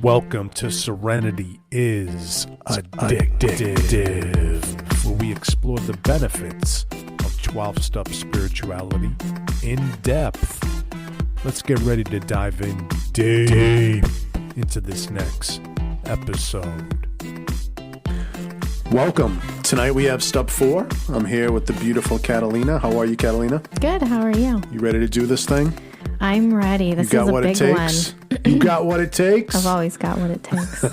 Welcome to Serenity is Addictive, where we explore the benefits of 12-step spirituality in depth. Let's get ready to dive in deep into this next episode. Welcome. Tonight we have step 4. I'm here with the beautiful Catalina. How are you, Catalina? Good. How are you? You ready to do this thing? I'm ready. This is a big one. You got what it takes? I've always got what it takes.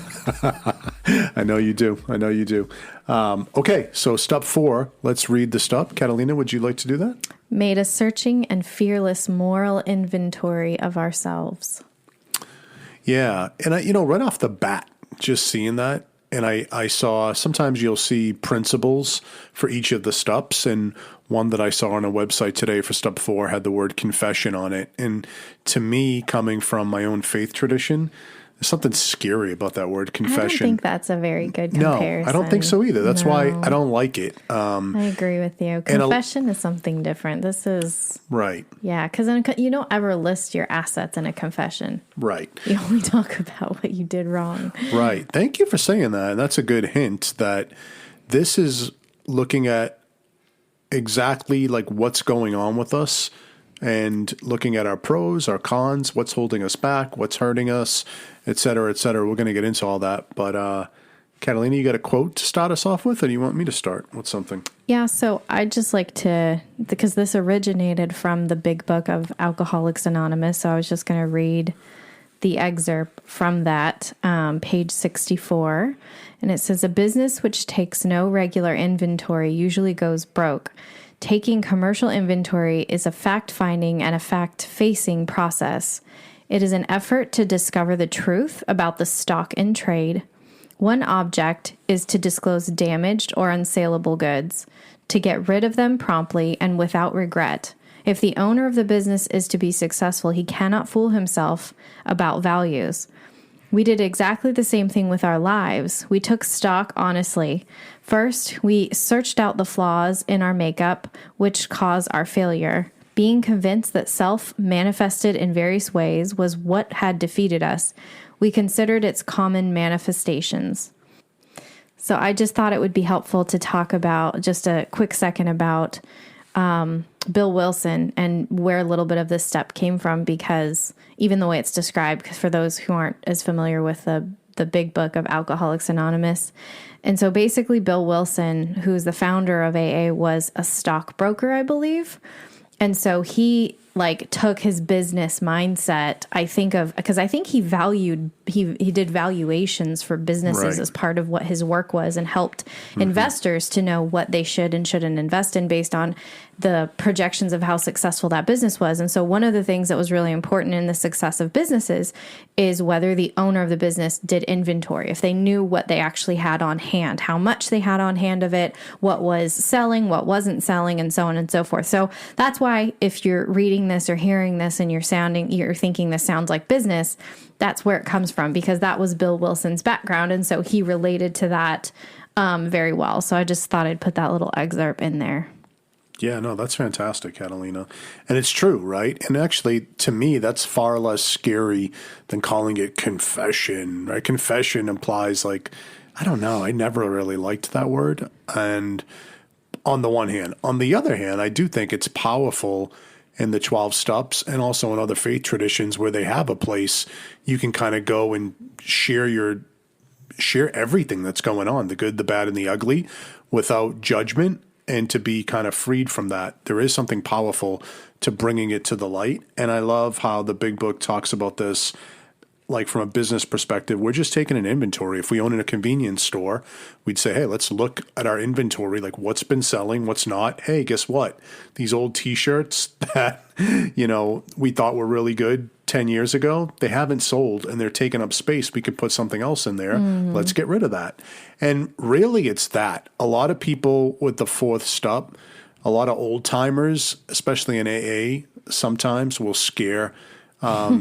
I know you do. Okay, so step 4. Let's read the step. Catalina, would you like to do that? Made a searching and fearless moral inventory of ourselves. Yeah, and right off the bat, just seeing that, and I saw, sometimes you'll see principles for each of the steps, and one that I saw on a website today for step 4 had the word confession on it. And to me, coming from my own faith tradition, there's something scary about that word confession. I don't think that's a very good comparison. No, I don't think so either. That's why I don't like it. I agree with you. Confession is something different. This is... Right. Yeah, because you don't ever list your assets in a confession. Right. You only talk about what you did wrong. Right. Thank you for saying that. And that's a good hint that this is looking at exactly like what's going on with us and looking at our pros, our cons, what's holding us back, what's hurting us, et cetera, et cetera. We're going to get into all that. But Catalina, you got a quote to start us off with, or do you want me to start with something? Yeah, so I'd just like to, because this originated from the big book of Alcoholics Anonymous, so I was just going to read the excerpt from that, page 64. And it says, a business which takes no regular inventory usually goes broke. Taking commercial inventory is a fact-finding and a fact-facing process. It is an effort to discover the truth about the stock in trade. One object is to disclose damaged or unsaleable goods, to get rid of them promptly and without regret. If the owner of the business is to be successful, he cannot fool himself about values. We did exactly the same thing with our lives. We took stock honestly. First, we searched out the flaws in our makeup, which cause our failure. Being convinced that self manifested in various ways was what had defeated us, we considered its common manifestations. So I just thought it would be helpful to talk about just a quick second about Bill Wilson and where a little bit of this step came from, because even the way it's described, because for those who aren't as familiar with the big book of Alcoholics Anonymous. And so basically Bill Wilson, who's the founder of AA, was a stockbroker, I believe. And so he took his business mindset, because I think he did valuations for businesses as part of what his work was, and helped investors to know what they should and shouldn't invest in based on the projections of how successful that business was. And so one of the things that was really important in the success of businesses is whether the owner of the business did inventory, if they knew what they actually had on hand, how much they had on hand of it, what was selling, what wasn't selling, and so on and so forth. So that's why if you're reading this or hearing this and you're thinking this sounds like business, that's where it comes from, because that was Bill Wilson's background. And so he related to that very well. So I just thought I'd put that little excerpt in there. Yeah, no, that's fantastic, Catalina. And it's true, right? And actually, to me, that's far less scary than calling it confession, right? Confession implies I don't know, I never really liked that word. And on the one hand. On the other hand, I do think it's powerful in the 12 steps and also in other faith traditions where they have a place you can kind of go and share everything that's going on, the good, the bad, and the ugly, without judgment, and to be kind of freed from that. There is something powerful to bringing it to the light. And I love how the big book talks about this, from a business perspective. We're just taking an inventory. If we own in a convenience store, we'd say, hey, let's look at our inventory, what's been selling, what's not. Hey, guess what? These old T-shirts that, we thought were really good 10 years ago, they haven't sold and they're taking up space. We could put something else in there. Let's get rid of that. And really it's that. A lot of people with the 4th step, a lot of old timers, especially in AA, sometimes will scare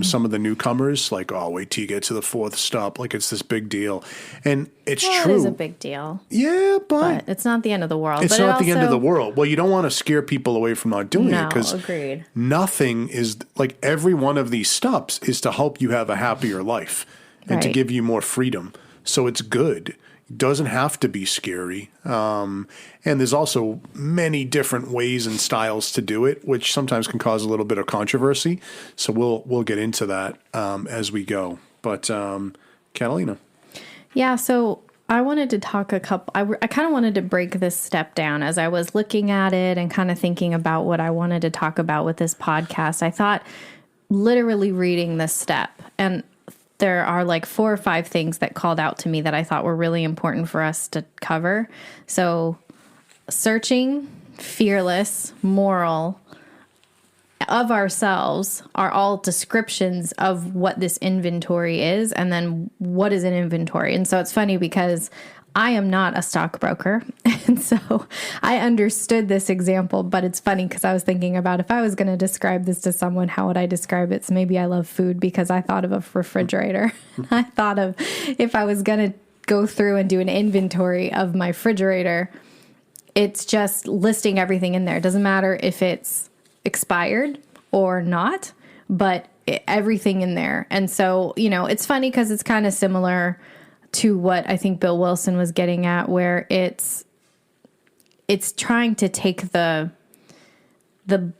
some of the newcomers, wait till you get to the 4th step. It's this big deal. And it's true. It is a big deal. Yeah, but it's not the end of the world. It's not the end of the world. Well, you don't want to scare people away from not doing it, because agreed. Nothing is every one of these steps is to help you have a happier life. and to Right. give you more freedom. So it's good. It doesn't have to be scary. And there's also many different ways and styles to do it, which sometimes can cause a little bit of controversy. So we'll get into that as we go. But Catalina. Yeah, so I wanted to talk I kind of wanted to break this step down as I was looking at it and kind of thinking about what I wanted to talk about with this podcast. I thought literally reading this step, and there are like 4 or 5 things that called out to me that I thought were really important for us to cover. So searching, fearless, moral, of ourselves are all descriptions of what this inventory is, and then what is an inventory. And so it's funny because I am not a stockbroker, and so I understood this example, but it's funny because I was thinking about if I was going to describe this to someone, how would I describe it? So maybe I love food because I thought of a refrigerator. I thought of if I was going to go through and do an inventory of my refrigerator, it's just listing everything in there. It doesn't matter if it's expired or not, but everything in there. And so, it's funny because it's kind of similar to what I think Bill Wilson was getting at, where it's trying to take the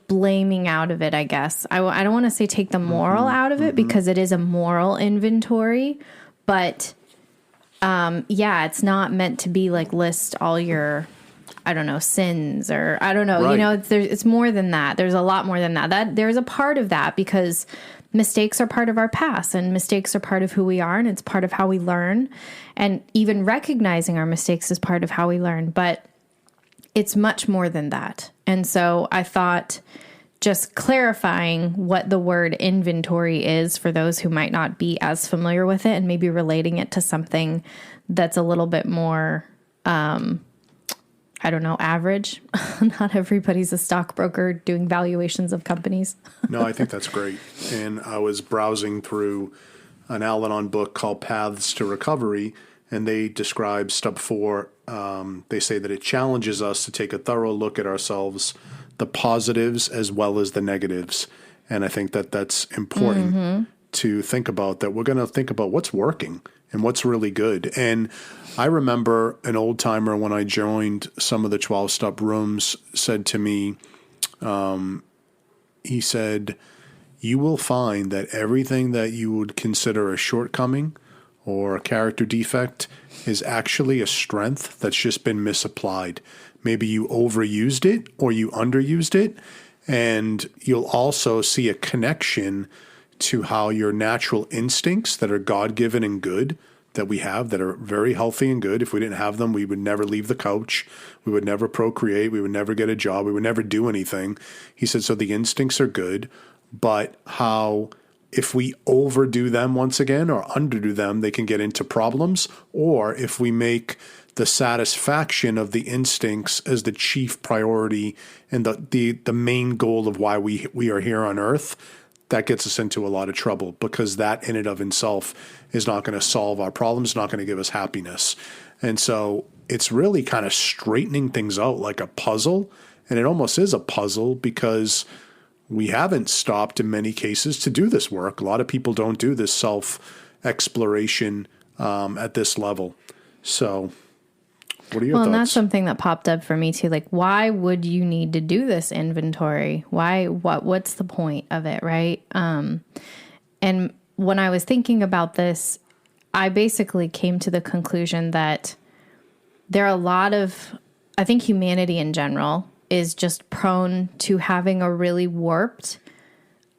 blaming out of it, I guess. I don't want to say take the moral out of it because it is a moral inventory, but it's not meant to be like list all your, I don't know, sins, or I don't know, Right. it's more than that. There's a lot more than that. There's a part of that because mistakes are part of our past, and mistakes are part of who we are, and it's part of how we learn. And even recognizing our mistakes is part of how we learn, but it's much more than that. And so I thought just clarifying what the word inventory is for those who might not be as familiar with it, and maybe relating it to something that's a little bit more, average. Not everybody's a stockbroker doing valuations of companies. No, I think that's great. And I was browsing through an Al-Anon book called Paths to Recovery, and they describe step 4. They say that it challenges us to take a thorough look at ourselves, the positives as well as the negatives. And I think that that's important to think about, that we're going to think about what's working and what's really good. And I remember an old timer when I joined some of the 12-step rooms said to me, he said, you will find that everything that you would consider a shortcoming or a character defect is actually a strength that's just been misapplied. Maybe you overused it or you underused it. And you'll also see a connection to how your natural instincts that are God-given and good that we have, that are very healthy and good. If we didn't have them, we would never leave the couch. We would never procreate. We would never get a job. We would never do anything. He said, so the instincts are good, but how if we overdo them once again or underdo them, they can get into problems. Or if we make the satisfaction of the instincts as the chief priority and the main goal of why we are here on earth, that gets us into a lot of trouble, because that in and of itself is not going to solve our problems, not going to give us happiness. And so it's really kind of straightening things out like a puzzle. And it almost is a puzzle because we haven't stopped in many cases to do this work. A lot of people don't do this self-exploration at this level. So what are your thoughts? And that's something that popped up for me too. Like, why would you need to do this inventory? What's the point of it? Right. And when I was thinking about this, I basically came to the conclusion that there are a lot of, I think humanity in general is just prone to having a really warped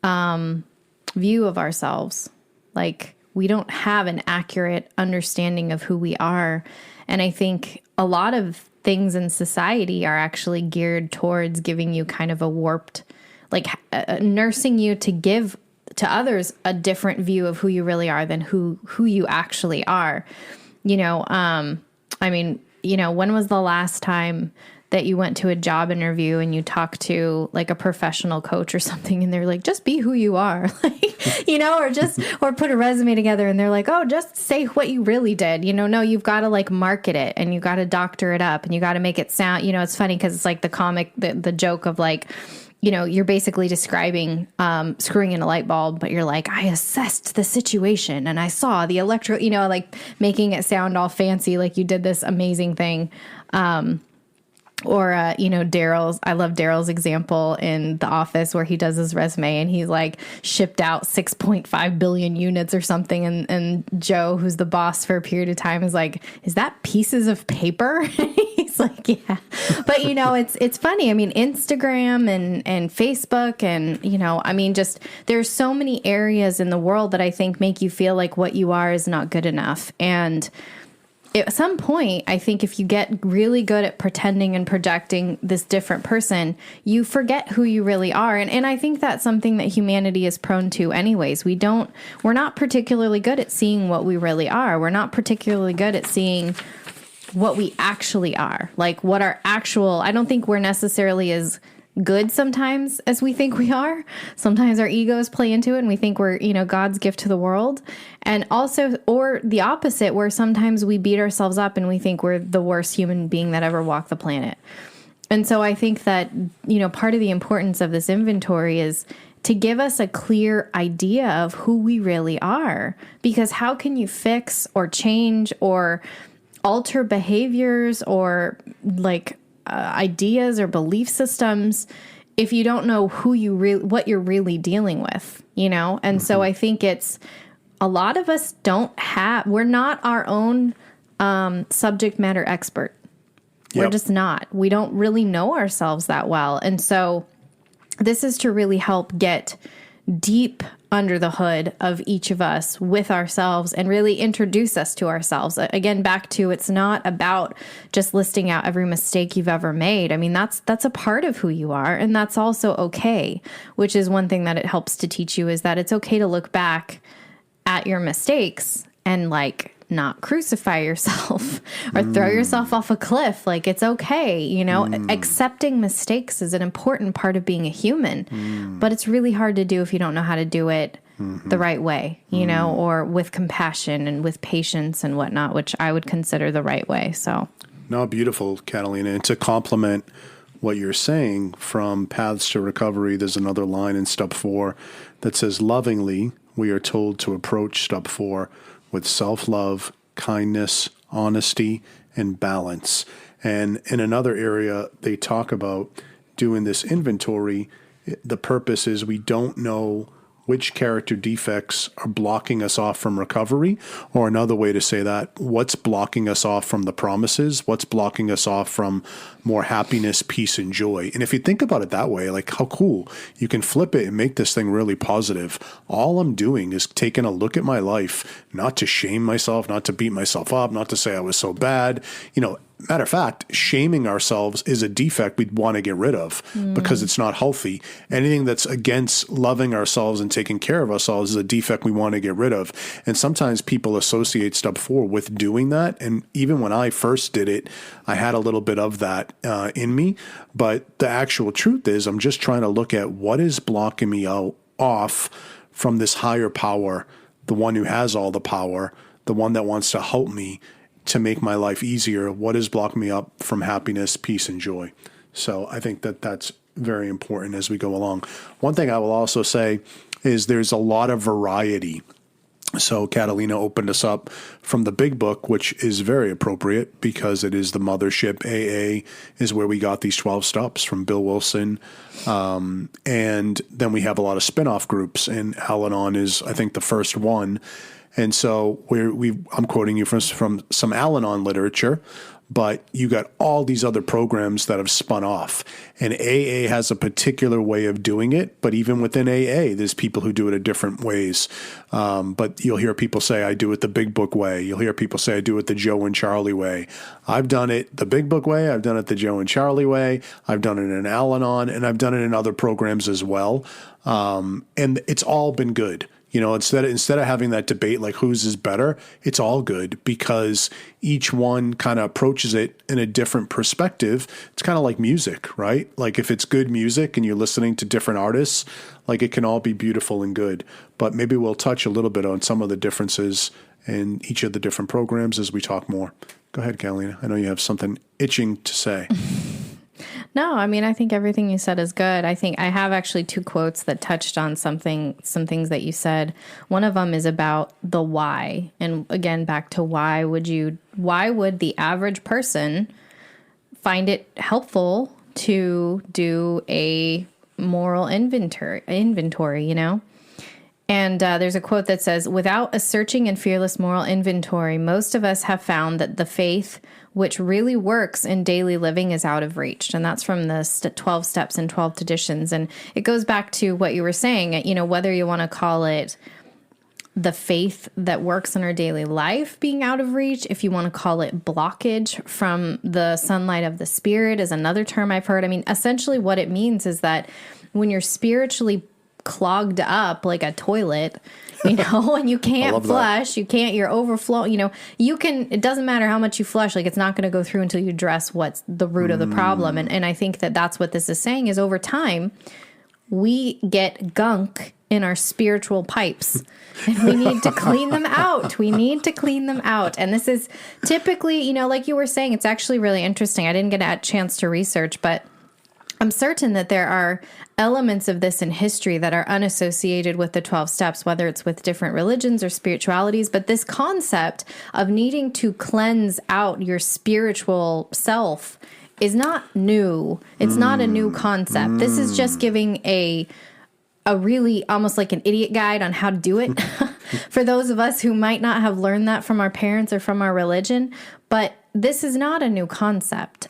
view of ourselves. Like, we don't have an accurate understanding of who we are. And I think a lot of things in society are actually geared towards giving you kind of a warped, like nursing you to give to others a different view of who you really are than who you actually are. When was the last time that you went to a job interview and you talked to like a professional coach or something and they're like, just be who you are, or put a resume together and they're like, oh, just say what you really did. No, you've got to like market it and you got to doctor it up and you got to make it sound, it's funny because it's like the comic, the joke of like, you're basically describing screwing in a light bulb, but you're like, I assessed the situation and I saw the like making it sound all fancy, like you did this amazing thing. Or, I love Daryl's example in The Office where he does his resume and he's like shipped out 6.5 billion units or something. And Joe, who's the boss for a period of time, is like, is that pieces of paper? He's like, yeah. But, it's funny. I mean, Instagram and Facebook and, just there's so many areas in the world that I think make you feel like what you are is not good enough. And at some point, I think if you get really good at pretending and projecting this different person, you forget who you really are. And I think that's something that humanity is prone to anyways. We're not particularly good at seeing what we really are. We're not particularly good at seeing what we actually are. Like what our actual, I don't think we're necessarily as good sometimes as we think we are. Sometimes our egos play into it and we think we're, God's gift to the world. And also, or the opposite, where sometimes we beat ourselves up and we think we're the worst human being that ever walked the planet. And so I think that, part of the importance of this inventory is to give us a clear idea of who we really are. Because how can you fix or change or alter behaviors or ideas or belief systems if you don't know what you're really dealing with, And so I think it's a lot of us we're not our own subject matter expert. Yep. We're just not. We don't really know ourselves that well. And so this is to really help get deep under the hood of each of us with ourselves and really introduce us to ourselves. Again, back to, it's not about just listing out every mistake you've ever made. I mean, that's a part of who you are, and that's also okay, which is one thing that it helps to teach you, is that it's okay to look back at your mistakes and not crucify yourself or throw yourself off a cliff. It's okay, accepting mistakes is an important part of being a human, but it's really hard to do if you don't know how to do it the right way, or with compassion and with patience and whatnot, which I would consider the right way. So, no, beautiful, Catalina. And to complement what you're saying from Paths to Recovery, there's another line in step 4 that says, lovingly, we are told to approach step 4 with self-love, kindness, honesty, and balance. And in another area, they talk about doing this inventory. The purpose is we don't know which character defects are blocking us off from recovery, or another way to say that, what's blocking us off from the promises, what's blocking us off from more happiness, peace, and joy. And if you think about it that way, how cool, you can flip it and make this thing really positive. All I'm doing is taking a look at my life, not to shame myself, not to beat myself up, not to say I was so bad. Matter of fact, shaming ourselves is a defect we'd want to get rid of because it's not healthy. Anything that's against loving ourselves and taking care of ourselves is a defect we want to get rid of. And sometimes people associate step 4 with doing that. And even when I first did it, I had a little bit of that in me. But the actual truth is I'm just trying to look at what is blocking me off from this higher power, the one who has all the power, the one that wants to help me to make my life easier. What is blocking me up from happiness, peace, and joy? So I think that that's very important as we go along. One thing I will also say is there's a lot of variety. So Catalina opened us up from the big book, which is very appropriate because it is the mothership. AA is where we got these 12 steps from Bill Wilson. And then we have a lot of spin-off groups, and Al-Anon is, I think, the first one. And so I'm quoting you from some Al-Anon literature, but you got all these other programs that have spun off. And AA has a particular way of doing it, but even within AA, there's people who do it in different ways. But you'll hear people say, I do it the big book way. You'll hear people say, I do it the Joe and Charlie way. I've done it the big book way. I've done it the Joe and Charlie way. I've done it in Al-Anon, and I've done it in other programs as well. And it's all been good. Instead of having that debate whose is better, it's all good because each one kind of approaches it in a different perspective. It's kind of like music, right? If it's good music and you're listening to different artists, it can all be beautiful and good. But maybe we'll touch a little bit on some of the differences in each of the different programs as we talk more. Go ahead, Catalina. I know you have something itching to say. No, I mean, I think everything you said is good. I think I have actually two quotes that touched on some things that you said. One of them is about the why. And again, back to why would the average person find it helpful to do a moral inventory, you know? And there's a quote that says, without a searching and fearless moral inventory, most of us have found that the faith which really works in daily living is out of reach. And that's from the 12 steps and 12 traditions. And it goes back to what you were saying, you know, whether you want to call it the faith that works in our daily life being out of reach, if you want to call it blockage from the sunlight of the spirit is another term I've heard. I mean, essentially what it means is that when you're spiritually clogged up like a toilet, you know, and you can't flush, you're overflowing, you know, it doesn't matter how much you flush, like it's not going to go through until you address what's the root of the problem. And I think that that's what this is saying is over time, we get gunk in our spiritual pipes and we need to clean them out. We need to clean them out. And this is typically, you know, like you were saying, it's actually really interesting. I didn't get a chance to research, but I'm certain that there are elements of this in history that are unassociated with the 12 steps, whether it's with different religions or spiritualities. But this concept of needing to cleanse out your spiritual self is not new. It's not a new concept. This is just giving a really almost like an idiot guide on how to do it for those of us who might not have learned that from our parents or from our religion. But this is not a new concept.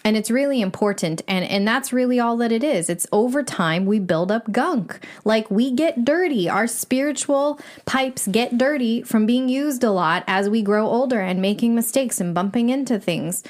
And it's really important. And that's really all that it is. It's over time, we build up gunk. Like we get dirty. Our spiritual pipes get dirty from being used a lot as we grow older and making mistakes and bumping into things.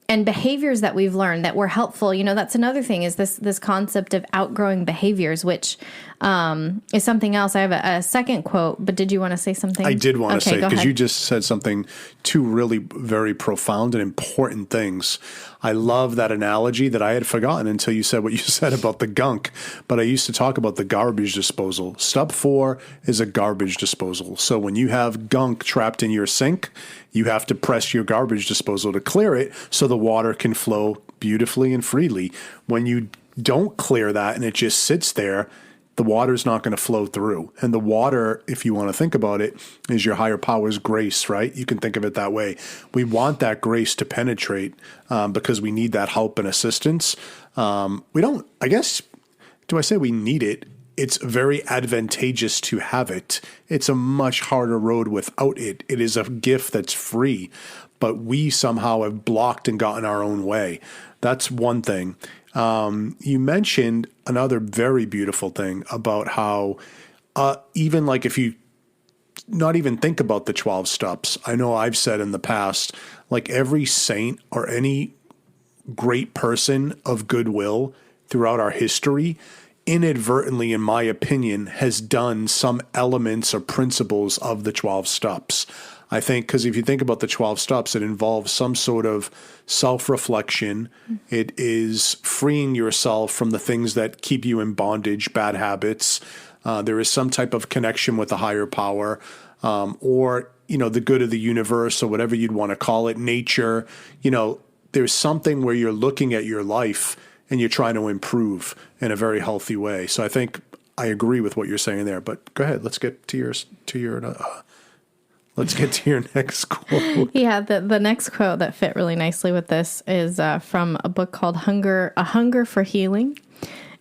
And behaviors that we've learned that were helpful, you know, that's another thing is this concept of outgrowing behaviors, which is something else. I have a second quote, but did you want to say something? I did want to say, because ahead. you just said something, two really very profound and important things. I love that analogy that I had forgotten until you said what you said about the gunk, but I used to talk about the garbage disposal. Step 4 is a garbage disposal. So when you have gunk trapped in your sink, you have to press your garbage disposal to clear it so the water can flow beautifully and freely. When you don't clear that and it just sits there, the water's not going to flow through. And the water, if you want to think about it, is your higher power's grace, right? You can think of it that way. We want that grace to penetrate because we need that help and assistance. We don't, I guess, do I say we need it? It's very advantageous to have it. It's a much harder road without it. It is a gift that's free, but we somehow have blocked and gotten our own way. That's one thing. You mentioned another very beautiful thing about how even like if you not even think about the 12 steps, I know I've said in the past, like every saint or any great person of goodwill throughout our history inadvertently, in my opinion, has done some elements or principles of the 12 steps. I think because if you think about the 12 steps, it involves some sort of self-reflection. It is freeing yourself from the things that keep you in bondage, bad habits. There is some type of connection with a higher power or, you know, the good of the universe or whatever you'd want to call it, nature. You know, there's something where you're looking at your life and you're trying to improve in a very healthy way. So I think I agree with what you're saying there. But go ahead, let's get to your next quote. Yeah, the next quote that fit really nicely with this is from a book called A Hunger for Healing.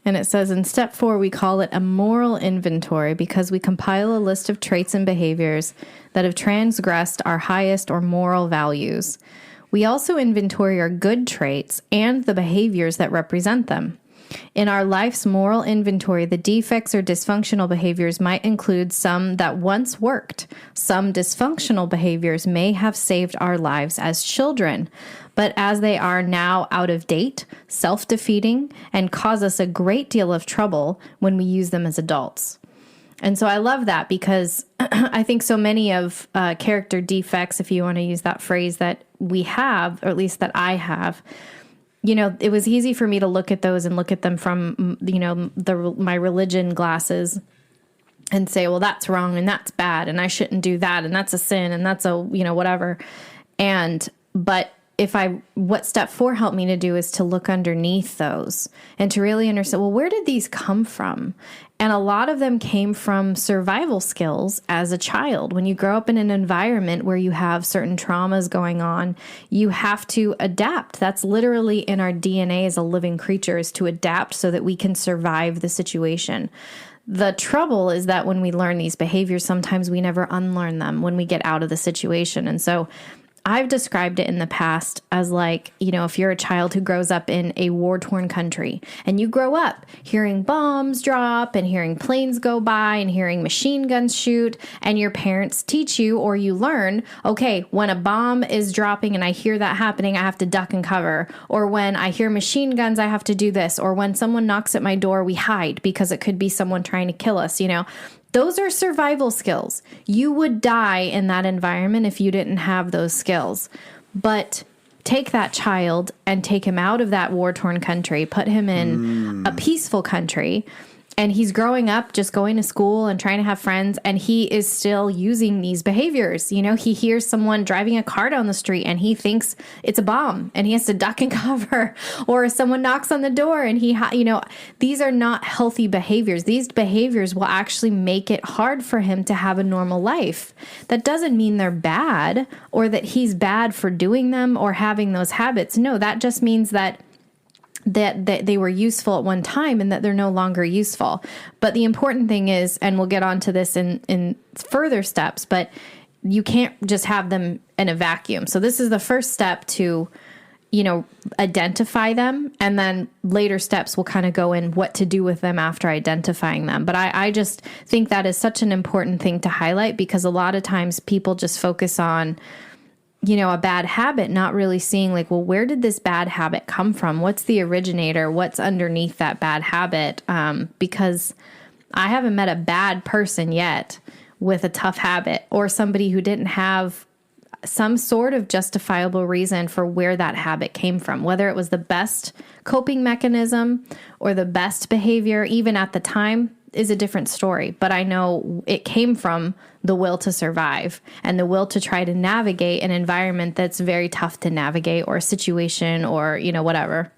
And it says, in step 4, we call it a moral inventory because we compile a list of traits and behaviors that have transgressed our highest or moral values. We also inventory our good traits and the behaviors that represent them. In our life's moral inventory, the defects or dysfunctional behaviors might include some that once worked. Some dysfunctional behaviors may have saved our lives as children, but as they are now out of date, self-defeating, and cause us a great deal of trouble when we use them as adults. And so I love that because I think so many of character defects, if you want to use that phrase, that we have, or at least that I have, you know, it was easy for me to look at those and look at them from, you know, my religion glasses and say, well, that's wrong and that's bad and I shouldn't do that and that's a sin and that's a, you know, whatever. But what step 4 helped me to do is to look underneath those and to really understand, well, where did these come from? And a lot of them came from survival skills as a child. When you grow up in an environment where you have certain traumas going on, you have to adapt. That's literally in our DNA as a living creature, is to adapt so that we can survive the situation. The trouble is that when we learn these behaviors, sometimes we never unlearn them when we get out of the situation. And so I've described it in the past as like, if you're a child who grows up in a war-torn country and you grow up hearing bombs drop and hearing planes go by and hearing machine guns shoot, and your parents teach you, or you learn, okay, when a bomb is dropping and I hear that happening, I have to duck and cover. Or when I hear machine guns, I have to do this. Or when someone knocks at my door, we hide because it could be someone trying to kill us, Those are survival skills. You would die in that environment if you didn't have those skills. But take that child and take him out of that war-torn country, put him in a peaceful country, and he's growing up just going to school and trying to have friends, and he is still using these behaviors. He hears someone driving a car down the street and he thinks it's a bomb and he has to duck and cover, or someone knocks on the door and these are not healthy behaviors. These behaviors will actually make it hard for him to have a normal life. That doesn't mean they're bad or that he's bad for doing them or having those habits. No, that just means that they were useful at one time and that they're no longer useful. But the important thing is, and we'll get onto this in further steps, but you can't just have them in a vacuum. So this is the first step to, identify them. And then later steps will kind of go in what to do with them after identifying them. But I just think that is such an important thing to highlight, because a lot of times people just focus on, a bad habit, not really seeing like, well, where did this bad habit come from? What's the originator? What's underneath that bad habit? Because I haven't met a bad person yet with a tough habit, or somebody who didn't have some sort of justifiable reason for where that habit came from, whether it was the best coping mechanism or the best behavior, even at the time, is a different story. But I know it came from the will to survive and the will to try to navigate an environment that's very tough to navigate, or a situation, or, whatever.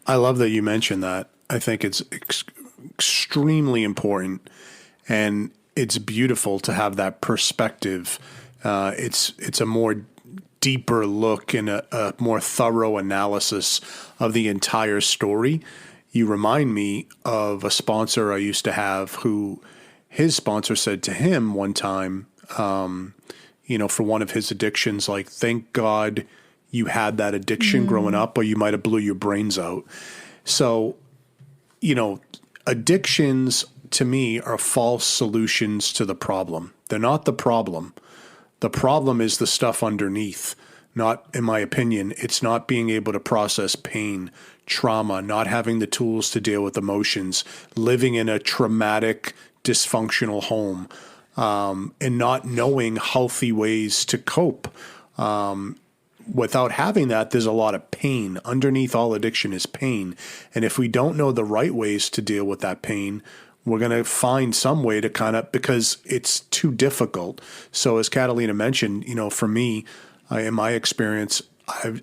I love that you mentioned that. I think it's extremely important, and it's beautiful to have that perspective. It's a more deeper look and a more thorough analysis of the entire story. You remind me of a sponsor I used to have who his sponsor said to him one time, for one of his addictions, like, thank God you had that addiction growing up, or you might have blew your brains out. So, addictions to me are false solutions to the problem. They're not the problem. The problem is the stuff underneath. Not, in my opinion, it's not being able to process pain, trauma, not having the tools to deal with emotions, living in a traumatic, dysfunctional home, and not knowing healthy ways to cope. Without having that, there's a lot of pain. Underneath all addiction is pain. And if we don't know the right ways to deal with that pain, we're going to find some way to because it's too difficult. So as Catalina mentioned, for me, in my experience,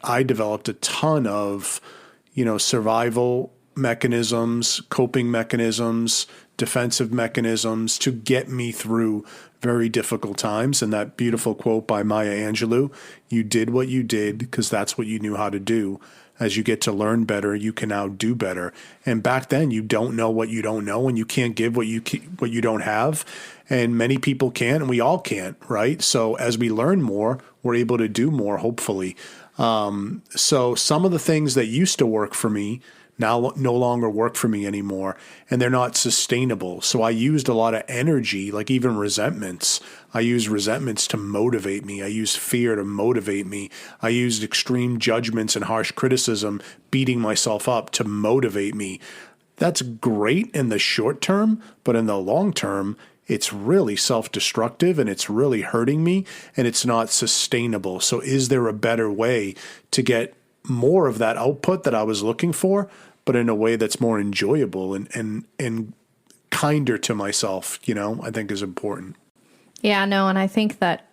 I developed a ton of, survival mechanisms, coping mechanisms, defensive mechanisms to get me through very difficult times. And that beautiful quote by Maya Angelou, you did what you did because that's what you knew how to do. As you get to learn better, you can now do better. And back then, you don't know what you don't know, and you can't give what you don't have. And many people can't, and we all can't, right? So as we learn more, we're able to do more, hopefully. So some of the things that used to work for me now no longer work for me anymore, and they're not sustainable. So I used a lot of energy, like even resentments. I used resentments to motivate me. I used fear to motivate me. I used extreme judgments and harsh criticism, beating myself up to motivate me. That's great in the short term, but in the long term, it's really self-destructive and it's really hurting me and it's not sustainable. So is there a better way to get more of that output that I was looking for, but in a way that's more enjoyable and kinder to myself, I think is important. Yeah, no, and I think that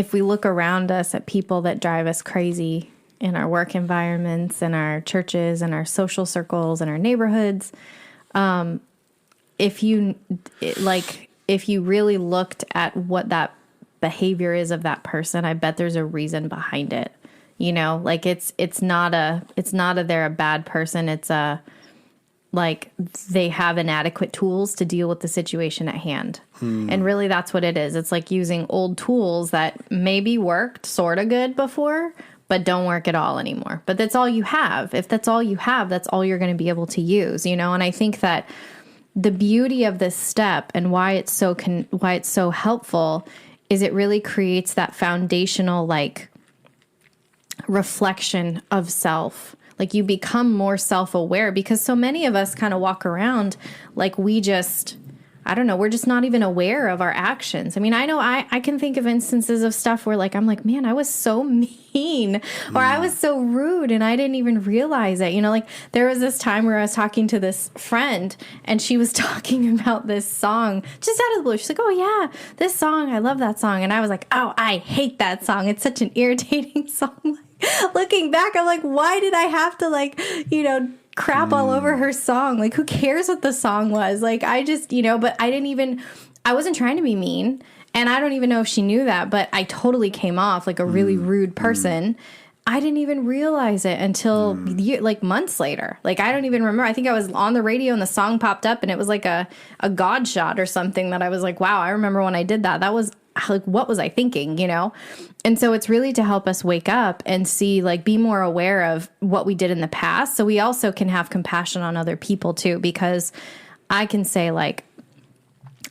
if we look around us at people that drive us crazy in our work environments and our churches and our social circles and our neighborhoods, if you really looked at what that behavior is of that person, I bet there's a reason behind it. You know, like it's not a they're a bad person. It's like they have inadequate tools to deal with the situation at hand. And really that's what it is. It's like using old tools that maybe worked sort of good before, but don't work at all anymore. But that's all you have. If that's all you have, that's all you're going to be able to use, you know? And I think that the beauty of this step and why it's so helpful is it really creates that foundational, like, reflection of self. Like you become more self-aware, because so many of us kind of walk around like we're just not even aware of our actions. I mean, I know I can think of instances of stuff where like, I'm like, man, I was so mean or I was so rude and I didn't even realize it. You know, like there was this time where I was talking to this friend and she was talking about this song just out of the blue. She's like, oh yeah, this song, I love that song. And I was like, oh, I hate that song. It's such an irritating song. Looking back, I'm like, why did I have to like, you know, crap all over her song? Like, who cares what the song was? Like, I just, you know, but I wasn't trying to be mean. And I don't even know if she knew that, but I totally came off like a really rude person. I didn't even realize it until like months later. Like, I don't even remember. I think I was on the radio and the song popped up and it was like a God shot or something that I was like, wow, I remember when I did that. That was like, what was I thinking, you know? And so it's really to help us wake up and see, like, be more aware of what we did in the past. So we also can have compassion on other people too, because I can say like,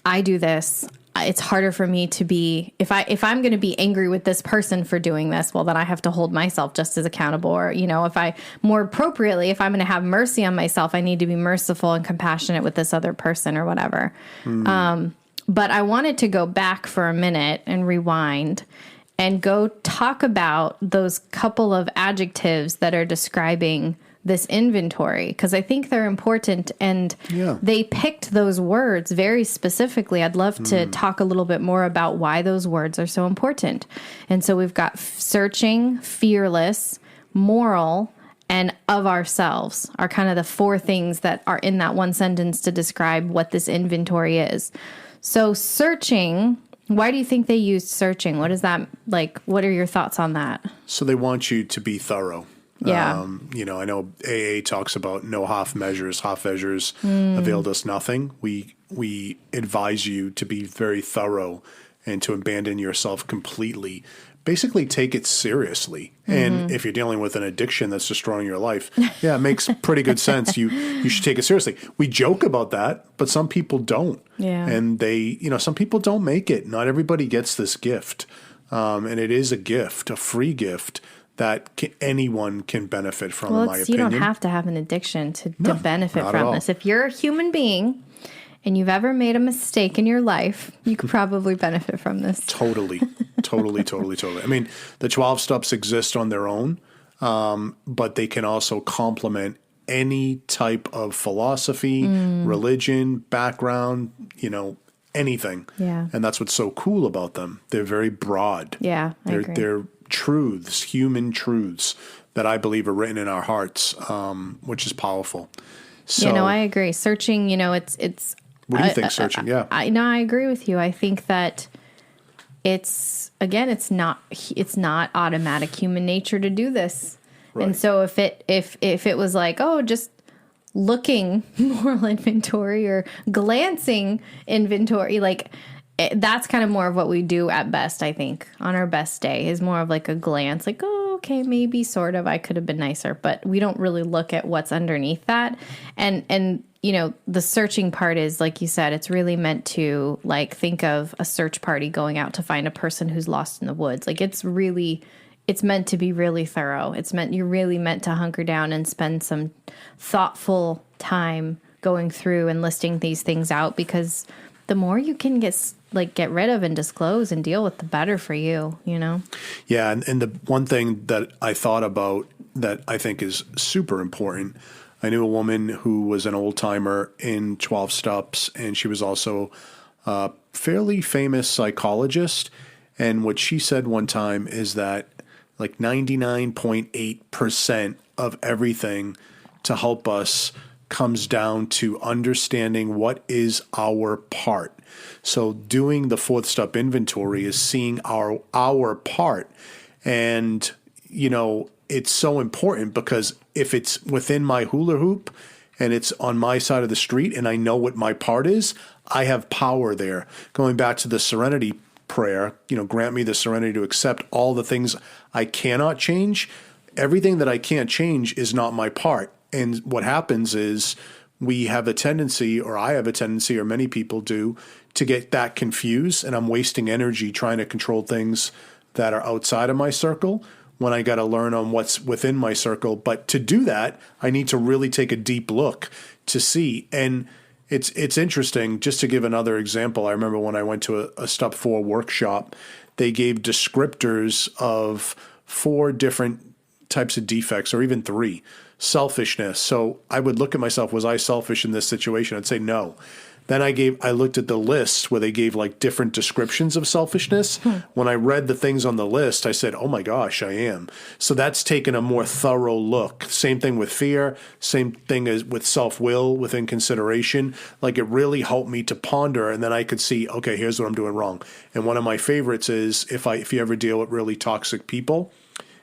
I do this. It's harder for me to be, if I'm going to be angry with this person for doing this, well, then I have to hold myself just as accountable. Or, you know, if I'm going to have mercy on myself, I need to be merciful and compassionate with this other person or whatever. But I wanted to go back for a minute and rewind and go talk about those couple of adjectives that are describing this inventory, because I think they're important, and they picked those words very specifically. I'd love to talk a little bit more about why those words are so important. And so we've got searching, fearless, moral, and of ourselves are kind of the four things that are in that one sentence to describe what this inventory is. So searching, why do you think they used searching? What is that like? What are your thoughts on that? So they want you to be thorough. Yeah. You know, I know AA talks about no half measures. Half measures availed us nothing. We advise you to be very thorough and to abandon yourself completely. Basically, take it seriously. And if you're dealing with an addiction that's destroying your life, yeah, it makes pretty good sense. You should take it seriously. We joke about that, but some people don't. Yeah. And some people don't make it. Not everybody gets this gift. And it is a gift, a free gift that anyone can benefit from, in my opinion. You don't have to have an addiction to benefit from this. If you're a human being and you've ever made a mistake in your life, you could probably benefit from this. Totally. I mean, the 12 steps exist on their own, but they can also complement any type of philosophy, religion, background, you know, anything. Yeah. And that's what's so cool about them. They're very broad. Yeah, I agree. They're truths, human truths that I believe are written in our hearts, which is powerful. So, you know, I agree. Searching, you know, it's. What do you think, searching? Yeah. I agree with you. I think that it's not automatic human nature to do this. Right. And so if it was like, oh, just looking moral inventory or glancing inventory, like that's kind of more of what we do at best, I think, on our best day is more of like a glance, like, oh, okay, maybe sort of I could have been nicer, but we don't really look at what's underneath that. And you know, the searching part is, like you said, it's really meant to, like, think of a search party going out to find a person who's lost in the woods. Like, it's meant to be really thorough. You're really meant to hunker down and spend some thoughtful time going through and listing these things out, because the more you can get rid of and disclose and deal with, the better for you, you know? Yeah. And the one thing that I thought about that I think is super important, I knew a woman who was an old timer in 12 steps, and she was also a fairly famous psychologist. And what she said one time is that like 99.8% of everything to help us comes down to understanding what is our part. So doing the fourth step inventory is seeing our part. And, you know, it's so important because if it's within my hula hoop and it's on my side of the street and I know what my part is, I have power there. Going back to the serenity prayer, you know, grant me the serenity to accept all the things I cannot change. Everything that I can't change is not my part. And what happens is we have a tendency, or I have a tendency, or many people do, to get that confused, and I'm wasting energy trying to control things that are outside of my circle when I got to learn on what's within my circle. But to do that, I need to really take a deep look to see. And it's interesting, just to give another example. I remember when I went to a Step 4 workshop, they gave descriptors of 4 different types of defects, or even 3. Selfishness. So I would look at myself, was I selfish in this situation? I'd say no. Then I looked at the list where they gave like different descriptions of selfishness. When I read the things on the list, I said, oh my gosh, I am. So that's taken a more thorough look. Same thing with fear, same thing as with self-will, within consideration. Like it really helped me to ponder, and then I could see, okay, here's what I'm doing wrong. And one of my favorites is if you ever deal with really toxic people,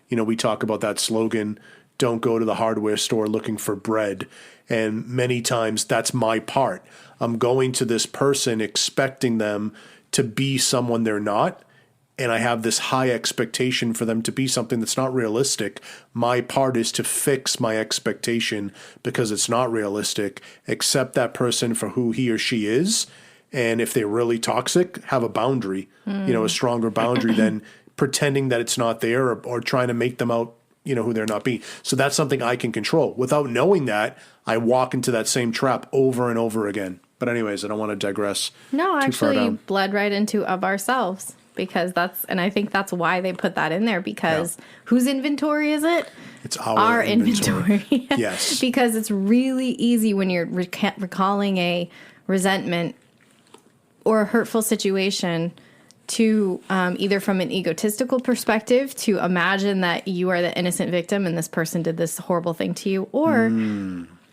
you know, we talk about that slogan, don't go to the hardware store looking for bread. And many times that's my part. I'm going to this person expecting them to be someone they're not. And I have this high expectation for them to be something that's not realistic. My part is to fix my expectation because it's not realistic. Accept that person for who he or she is. And if they're really toxic, have a boundary, you know, a stronger boundary than pretending that it's not there, or trying to make them out, you know, who they're not being. So that's something I can control. Without knowing that, I walk into that same trap over and over again. But anyways, I don't want to digress. No, too far actually, down. bled right into of ourselves, because and I think that's why they put that in there, because whose inventory is it? It's our inventory. Yes. Because it's really easy when you're recalling a resentment or a hurtful situation to either from an egotistical perspective, to imagine that you are the innocent victim and this person did this horrible thing to you, or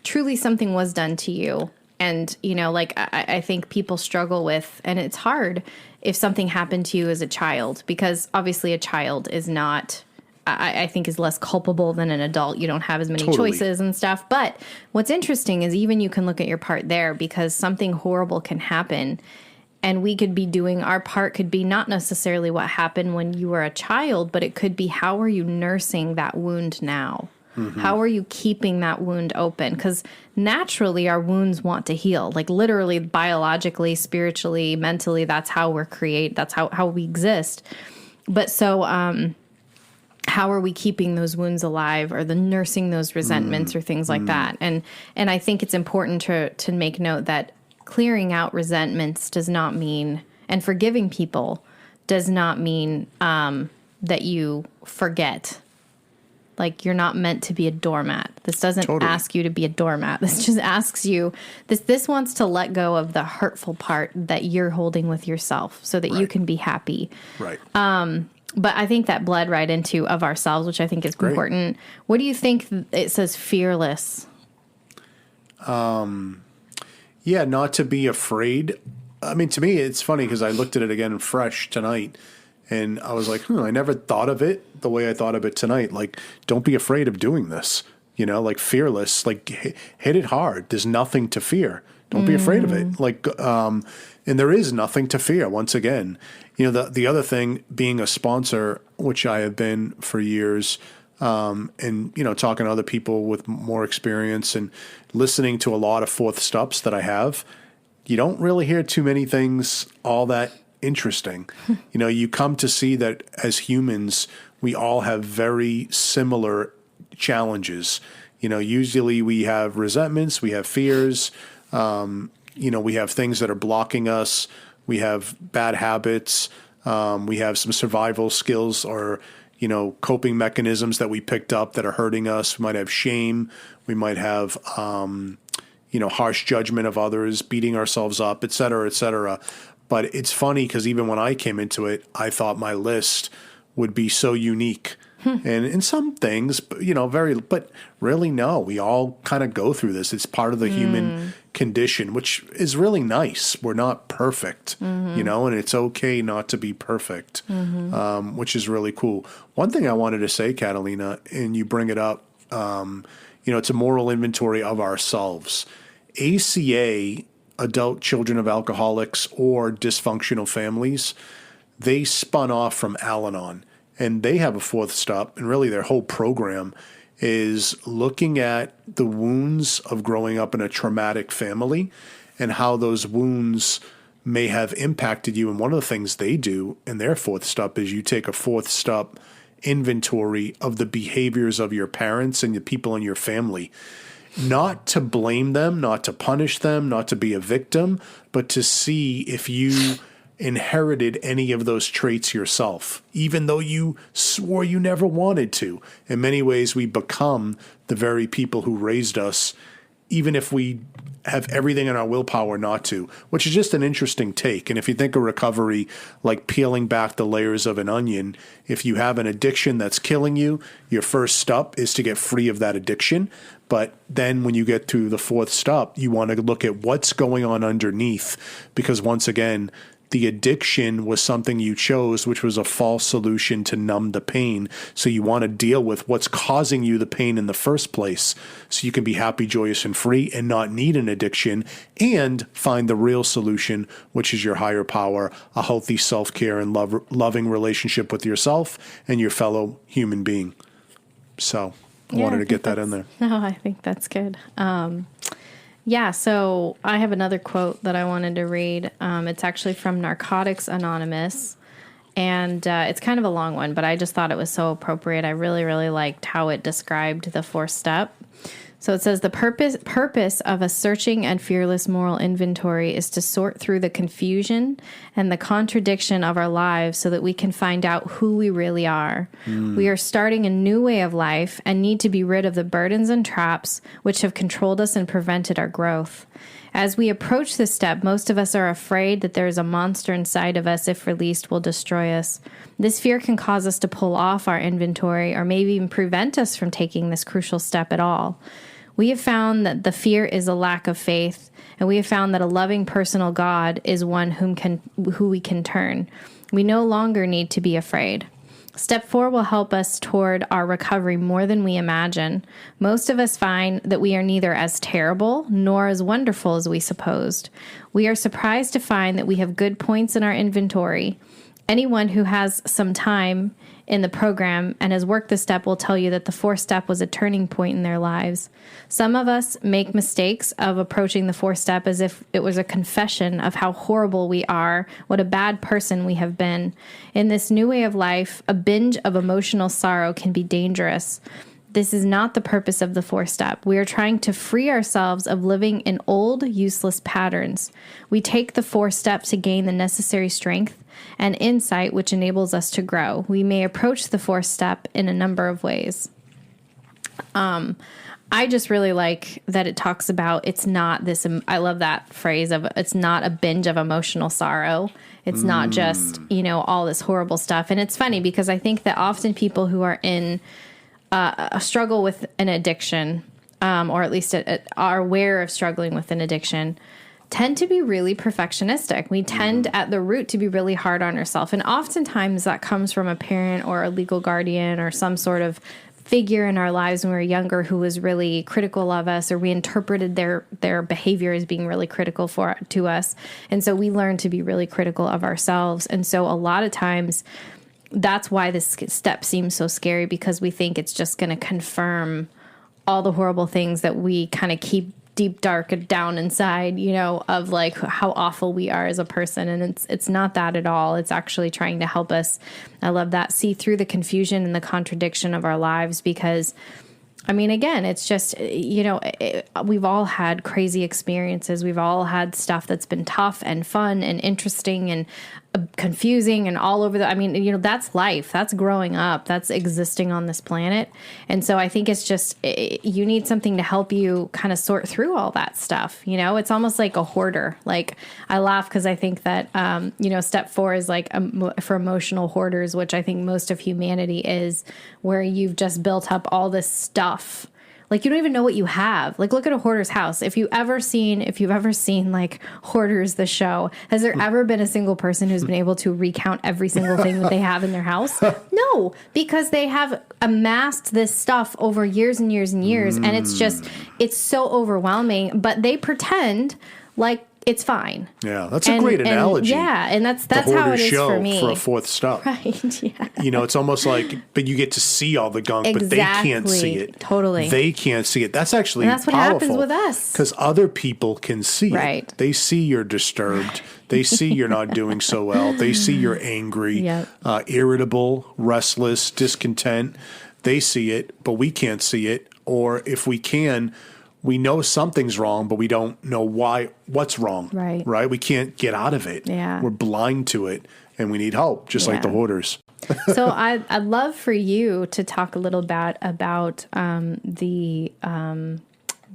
truly something was done to you. And, you know, like I think people struggle with, and it's hard if something happened to you as a child, because obviously a child is not, I think is less culpable than an adult. You don't have as many choices and stuff. But what's interesting is even you can look at your part there, because something horrible can happen. And we could be doing, our part could be not necessarily what happened when you were a child, but it could be, how are you nursing that wound now? Mm-hmm. How are you keeping that wound open? Because naturally our wounds want to heal. Like literally, biologically, spiritually, mentally, that's how we're created. That's how we exist. But so how are we keeping those wounds alive, or the nursing those resentments or things like that? And I think it's important to make note that clearing out resentments does not mean, and forgiving people does not mean that you forget. Like, you're not meant to be a doormat. This doesn't ask you to be a doormat. This just asks you, this wants to let go of the hurtful part that you're holding with yourself so that you can be happy. Right. But I think that bled right into of ourselves, which I think is important. What do you think it says fearless? Yeah, not to be afraid. I mean, to me, it's funny because I looked at it again fresh tonight, and I was like, I never thought of it the way I thought of it tonight. Like, don't be afraid of doing this. You know, like fearless, like hit it hard. There's nothing to fear. Don't be afraid of it. Like, and there is nothing to fear. Once again, you know, the other thing, being a sponsor, which I have been for years, and, you know, talking to other people with more experience and listening to a lot of fourth steps that I have, you don't really hear too many things all that interesting. You know, you come to see that as humans, we all have very similar challenges. You know, usually we have resentments, we have fears, you know, we have things that are blocking us, we have bad habits, we have some survival skills or, you know, coping mechanisms that we picked up that are hurting us. We might have shame. We might have, you know, harsh judgment of others, beating ourselves up, et cetera, et cetera. But it's funny because even when I came into it, I thought my list would be so unique. And in some things, but really, no, we all kind of go through this. It's part of the human condition, which is really nice. We're not perfect, and it's okay not to be perfect, which is really cool. One thing I wanted to say, Catalina, and you bring it up, it's a moral inventory of ourselves. ACA, Adult Children of Alcoholics or Dysfunctional Families, they spun off from Al-Anon. And they have a fourth step, and really their whole program is looking at the wounds of growing up in a traumatic family and how those wounds may have impacted you. And one of the things they do in their fourth step is you take a fourth step inventory of the behaviors of your parents and the people in your family. Not to blame them, not to punish them, not to be a victim, but to see if you inherited any of those traits yourself, even though you swore you never wanted to. In many ways, we become the very people who raised us, even if we have everything in our willpower not to, which is just an interesting take. And if you think of recovery like peeling back the layers of an onion, if you have an addiction that's killing you, your first step is to get free of that addiction. But then when you get to the fourth step, you want to look at what's going on underneath, because once again, the addiction was something you chose, which was a false solution to numb the pain. So you want to deal with what's causing you the pain in the first place so you can be happy, joyous, and free and not need an addiction, and find the real solution, which is your higher power, a healthy self-care and loving relationship with yourself and your fellow human being. So I wanted to get that in there. No, I think that's good. Yeah, so I have another quote that I wanted to read. It's actually from Narcotics Anonymous, and it's kind of a long one, but I just thought it was so appropriate. I really, really liked how it described the fourth step. So it says, the purpose of a searching and fearless moral inventory is to sort through the confusion and the contradiction of our lives so that we can find out who we really are. We are starting a new way of life and need to be rid of the burdens and traps which have controlled us and prevented our growth. As we approach this step, most of us are afraid that there is a monster inside of us, if released, will destroy us. This fear can cause us to pull off our inventory or maybe even prevent us from taking this crucial step at all. We have found that the fear is a lack of faith, and we have found that a loving personal God is one who we can turn. We no longer need to be afraid. Step 4 will help us toward our recovery more than we imagine. Most of us find that we are neither as terrible nor as wonderful as we supposed. We are surprised to find that we have good points in our inventory. Anyone who has some time in the program and has worked this step will tell you that the fourth step was a turning point in their lives. Some of us make mistakes of approaching the fourth step as if it was a confession of how horrible we are, what a bad person we have been. In this new way of life, a binge of emotional sorrow can be dangerous. This is not the purpose of the fourth step. We are trying to free ourselves of living in old, useless patterns. We take the fourth step to gain the necessary strength and insight which enables us to grow. We may approach the fourth step in a number of ways. I just really like that it talks about it's not this, I love that phrase of it's not a binge of emotional sorrow. It's not just, all this horrible stuff. And it's funny because I think that often people who are in a struggle with an addiction, or at least are aware of struggling with an addiction, tend to be really perfectionistic. We tend at the root to be really hard on ourselves. And oftentimes that comes from a parent or a legal guardian or some sort of figure in our lives when we were younger who was really critical of us, or we interpreted their behavior as being really critical to us. And so we learn to be really critical of ourselves. And so a lot of times that's why this step seems so scary, because we think it's just going to confirm all the horrible things that we kind of keep deep, dark down inside, of like how awful we are as a person. And it's not that at all. It's actually trying to help us. I love that. See through the confusion and the contradiction of our lives, because again, it's just, we've all had crazy experiences. We've all had stuff that's been tough and fun and interesting. And confusing and all over I mean, that's life. That's growing up. That's existing on this planet. And so I think it's just, you need something to help you kind of sort through all that stuff. It's almost like a hoarder. Like, I laugh because I think that, step 4 is like for emotional hoarders, which I think most of humanity is, where you've just built up all this stuff. Like, you don't even know what you have. Like, look at a hoarder's house. If you've ever seen like Hoarders, the show, has there ever been a single person who's been able to recount every single thing that they have in their house? No, because they have amassed this stuff over years and years and years. And it's so overwhelming, but they pretend like it's fine. Yeah, that's a great analogy. And that's how it is for me. For a fourth step. Right, yeah. It's almost like, but you get to see all the gunk, but they can't see it. Totally. They can't see it. That's actually that's what happens with us. Because other people can see right. it. They see you're disturbed. They see you're not doing so well. They see you're angry, yep. Irritable, restless, discontent. They see it, but we can't see it. Or if we can, we know something's wrong, but we don't know what's wrong. Right. Right? We can't get out of it. Yeah. We're blind to it, and we need help, just like the hoarders. So I'd love for you to talk a little bit about the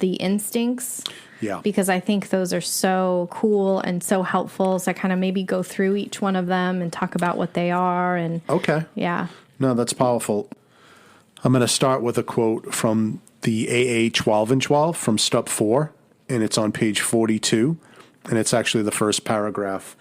instincts. Yeah. Because I think those are so cool and so helpful. So I kind of maybe go through each one of them and talk about what they are. And okay. Yeah. No, that's powerful. I'm going to start with a quote from the AA 12 and 12 from Step 4, and it's on page 42, and it's actually the first paragraph.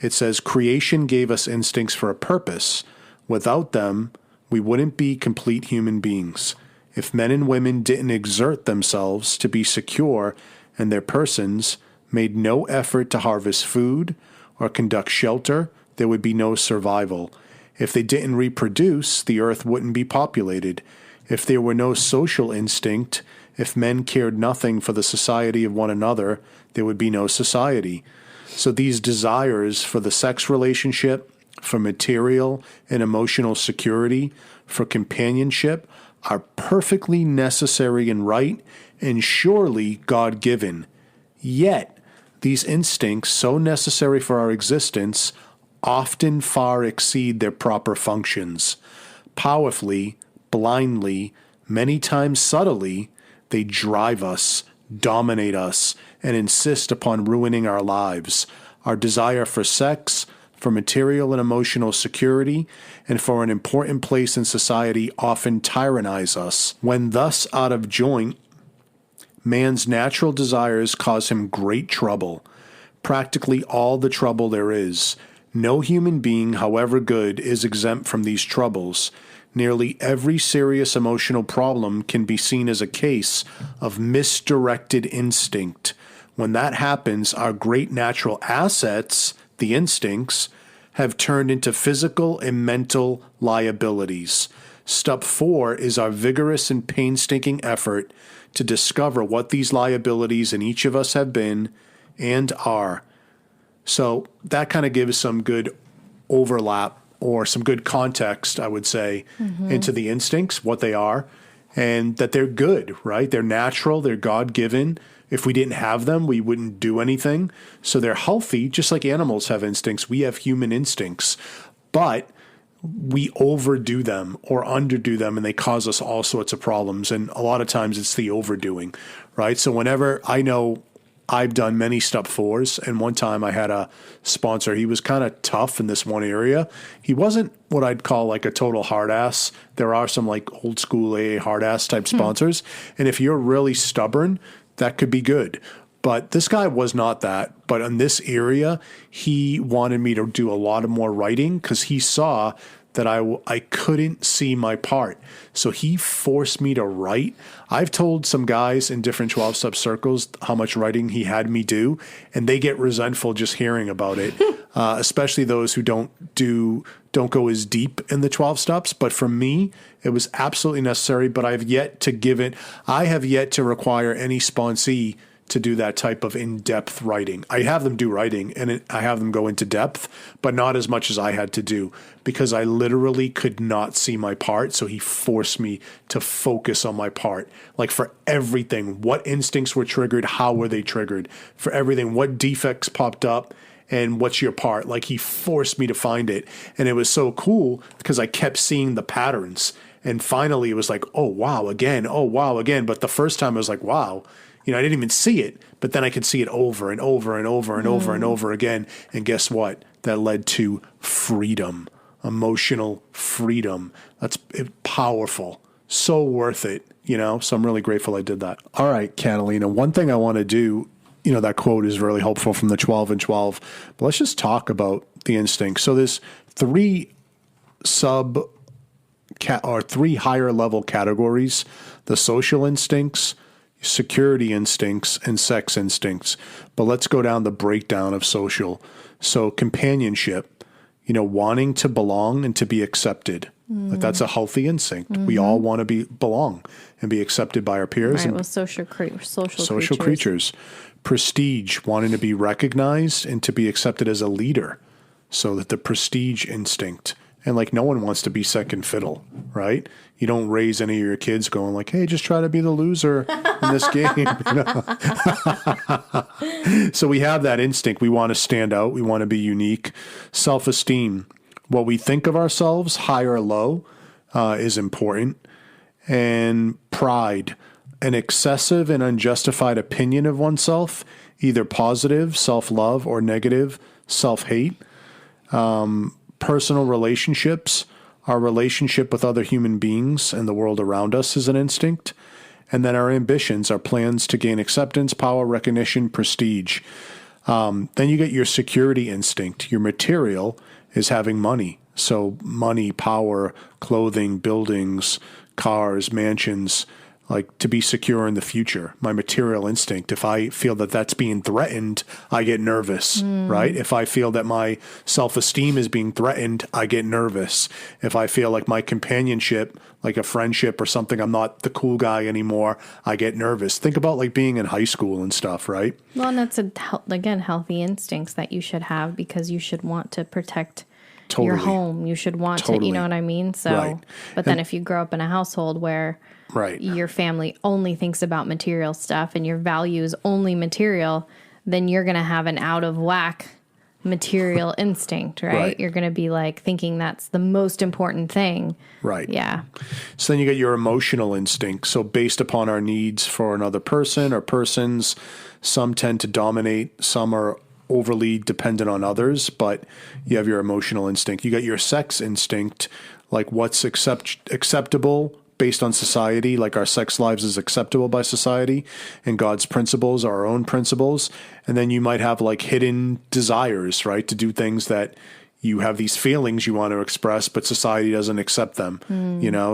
It says, "Creation gave us instincts for a purpose. Without them, we wouldn't be complete human beings. If men and women didn't exert themselves to be secure in their persons, made no effort to harvest food or conduct shelter, there would be no survival. If they didn't reproduce, the earth wouldn't be populated. If there were no social instinct, if men cared nothing for the society of one another, there would be no society. So these desires for the sex relationship, for material and emotional security, for companionship, are perfectly necessary and right, and surely God-given. Yet, these instincts, so necessary for our existence, often far exceed their proper functions. Powerfully, blindly, many times subtly, they drive us, dominate us, and insist upon ruining our lives. Our desire for sex, for material and emotional security, and for an important place in society often tyrannize us. When thus out of joint, man's natural desires cause him great trouble, practically all the trouble there is. No human being, however good, is exempt from these troubles. Nearly every serious emotional problem can be seen as a case of misdirected instinct. When that happens, our great natural assets, the instincts, have turned into physical and mental liabilities. Step 4 is our vigorous and painstaking effort to discover what these liabilities in each of us have been and are. So that kind of gives some good overlap or some good context, I would say, into the instincts, what they are, and that they're good, right? They're natural, they're God-given. If we didn't have them, we wouldn't do anything. So they're healthy, just like animals have instincts. We have human instincts, but we overdo them or underdo them, and they cause us all sorts of problems. And a lot of times it's the overdoing, right? So whenever I know I've done many Step 4s, and one time I had a sponsor. He was kind of tough in this one area. He wasn't what I'd call like a total hard ass. There are some like old school AA hard ass type sponsors. And if you're really stubborn, that could be good. But this guy was not that. But in this area, he wanted me to do a lot of more writing because he saw that I couldn't see my part. So he forced me to write. I've told some guys in different 12-step circles how much writing he had me do, and they get resentful just hearing about it, especially those who don't go as deep in the 12 steps. But for me, it was absolutely necessary, but I have yet to require any sponsee to do that type of in-depth writing. I have them do writing, and I have them go into depth, but not as much as I had to do because I literally could not see my part, so he forced me to focus on my part. Like for everything, what instincts were triggered, how were they triggered? For everything, what defects popped up, And what's your part? Like he forced me to find it. And it was so cool because I kept seeing the patterns. And finally it was like, oh, wow, again. Oh, wow, again. But the first time I was like, wow, I didn't even see it. But then I could see it over and over and over and over and over again. And guess what? That led to freedom, emotional freedom. That's powerful. So worth it, So I'm really grateful I did that. All right, Catalina, one thing I want to do, that quote is really helpful from the 12 and 12. But let's just talk about the instincts. So there's three higher level categories: the social instincts, security instincts, and sex instincts. But let's go down the breakdown of social. So companionship, wanting to belong and to be accepted. Like that's a healthy instinct. We all want to belong and be accepted by our peers. Right, well, social creatures. Prestige, wanting to be recognized and to be accepted as a leader. So that the prestige instinct. And like no one wants to be second fiddle, right? You don't raise any of your kids going like, hey, just try to be the loser in this game. So we have that instinct. We want to stand out. We want to be unique. Self-esteem. What we think of ourselves, high or low, is important. And pride, an excessive and unjustified opinion of oneself, either positive, self-love, or negative, self-hate. Personal relationships, our relationship with other human beings and the world around us is an instinct. And then our ambitions, our plans to gain acceptance, power, recognition, prestige. Then you get your security instinct. Your material is having money. So money, power, clothing, buildings, cars, mansions, like to be secure in the future. My material instinct. If I feel that that's being threatened, I get nervous, right? If I feel that my self-esteem is being threatened, I get nervous. If I feel like my companionship, like a friendship or something, I'm not the cool guy anymore, I get nervous. Think about like being in high school and stuff, right? Well, and that's again, healthy instincts that you should have because you should want to protect your home. You should want to, you know what I mean? So, right. But then if you grow up in a household where your family only thinks about material stuff and your value is only material, then you're going to have an out of whack material instinct, right? You're going to be like thinking that's the most important thing. Right. Yeah. So then you get your emotional instinct. So based upon our needs for another person or persons, some tend to dominate, some are overly dependent on others, but you have your emotional instinct. You got your sex instinct, like what's acceptable based on society, like our sex lives is acceptable by society, and God's principles are our own principles. And then you might have like hidden desires, right, to do things that you have these feelings you want to express, but society doesn't accept them,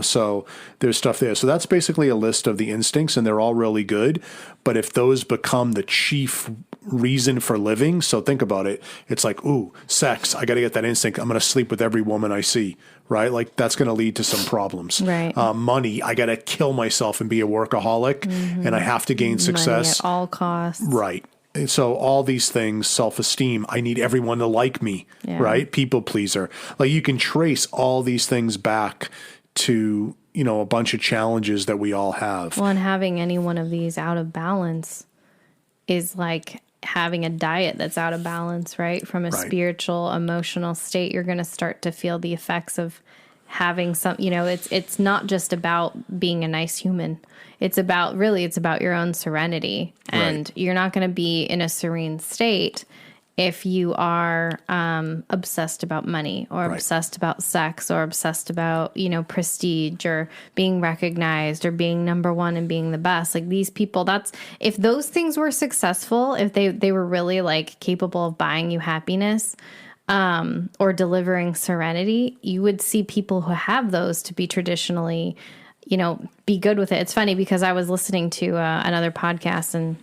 So there's stuff there. So that's basically a list of the instincts, and they're all really good. But if those become the chief reason for living, so think about it. It's like, ooh, sex, I got to get that instinct. I'm going to sleep with every woman I see, right? Like that's going to lead to some problems. Right. Money, I got to kill myself and be a workaholic, and I have to gain success. Money at all costs. Right. And so all these things, self-esteem, I need everyone to like me, right? People pleaser. Like you can trace all these things back to, a bunch of challenges that we all have. Well, and having any one of these out of balance is like having a diet that's out of balance, right? From a spiritual, emotional state, you're going to start to feel the effects of having some, it's not just about being a nice human. It's about your own serenity. And you're not going to be in a serene state if you are obsessed about money or obsessed about sex or obsessed about, prestige or being recognized or being number one and being the best. Like these people, if those things were successful, if they were really like capable of buying you happiness, or delivering serenity, you would see people who have those to be traditionally, be good with it. It's funny because I was listening to another podcast and